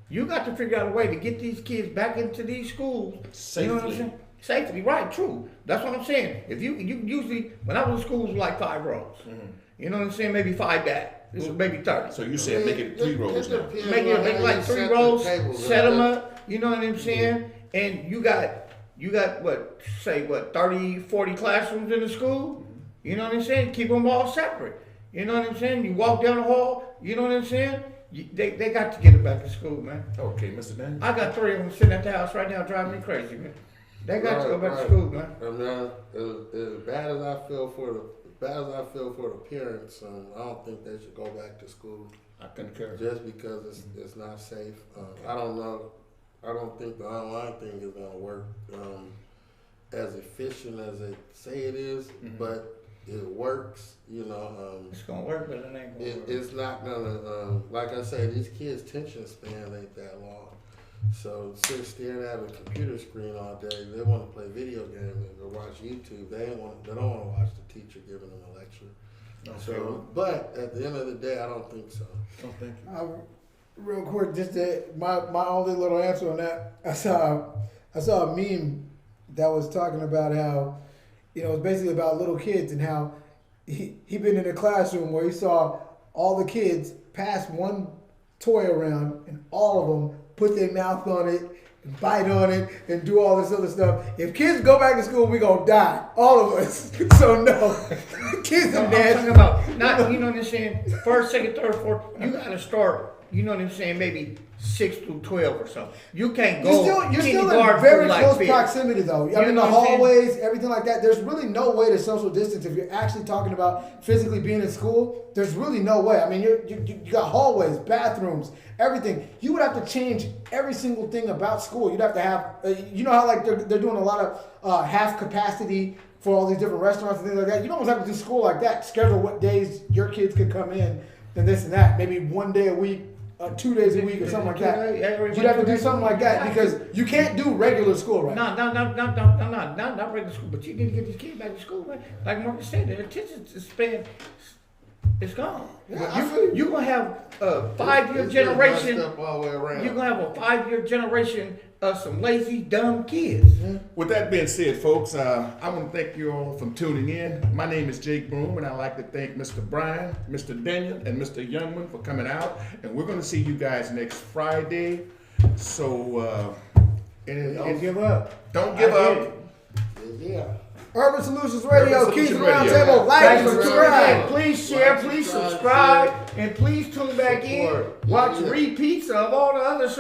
You got to figure out a way to get these kids back into these schools. Safely. You know what I'm saying? Safely, right, true. That's what I'm saying. If you usually, when I was in school, it was like 5 rows. You know what I'm saying? Maybe 5 back. This was maybe 30. So you said make it 3 rows now. Make it like 3 rows, set them up, you know what I'm saying? And you got what, 30, 40 classrooms in the school? You know what I'm saying? Keep them all separate. You know what I'm saying? You walk down the hall, you know what I'm saying? They got to get it back to school, man. Okay, Mr. Dan. I got 3 of them sitting at the house right now driving me crazy, man. They got to go back to school, man. I mean, as bad as I feel for the parents, I don't think they should go back to school I concur. just because it's not safe. I don't know. I don't think the online thing is gonna work as efficient as they say it is, but it works. It's gonna work, but it ain't gonna work. It's not gonna. Like I say, these kids' attention span ain't that long. So sit staring at a computer screen all day. They want to play video games or watch YouTube. They don't want to watch the teacher giving them a lecture. Okay. So, but at the end of the day, I don't think so. Oh, thank you. Real quick, just my only little answer on that. I saw a meme that was talking about how, it's basically about little kids and how he been in a classroom where he saw all the kids pass one toy around and all of them put their mouth on it and bite on it and do all this other stuff. If kids go back to school, we gonna die, all of us. So no, kids No, are I'm nasty. talking about not, you know what I'm saying? First, second, third, fourth. You gotta start. You know what I'm saying? Maybe 6 through 12 or something. You can't go. You're still in kindergarten very through like close 5th. proximity, though. I You mean, know the what I'm saying? hallways, everything like that. There's really no way to social distance if you're actually talking about physically being in school. There's really no way. I mean, you got hallways, bathrooms, everything. You would have to change every single thing about school. You'd have to have, you know how like they're doing a lot of half capacity for all these different restaurants and things like that. You almost have to do school like that. Schedule what days your kids could come in and this and that. Maybe 1 day a week. 2 days a week or something like that. You'd have to do something like that because you can't do regular school right now. Not regular school, but you need to get these kids back to school, man. Like Marcus said, their attention span It's gone. Yeah, I feel You gonna have a 5-year It's been generation. messed up all the way around. You're gonna have a 5-year generation of some lazy, dumb kids. With that being said, folks, I want to thank you all for tuning in. My name is Jake Broom, and I'd like to thank Mr. Brian, Mr. Daniel, and Mr. Youngman for coming out. And we're going to see you guys next Friday. So, Don't give up. don't give up. Yeah. Urban Solutions Radio, Urban Keys Solutions Radio. Roundtable, like and Thanks for subscribe. Please share, Like, please subscribe, subscribe, share. and please tune back in. Support. Watch Yeah. repeats of all the other shows.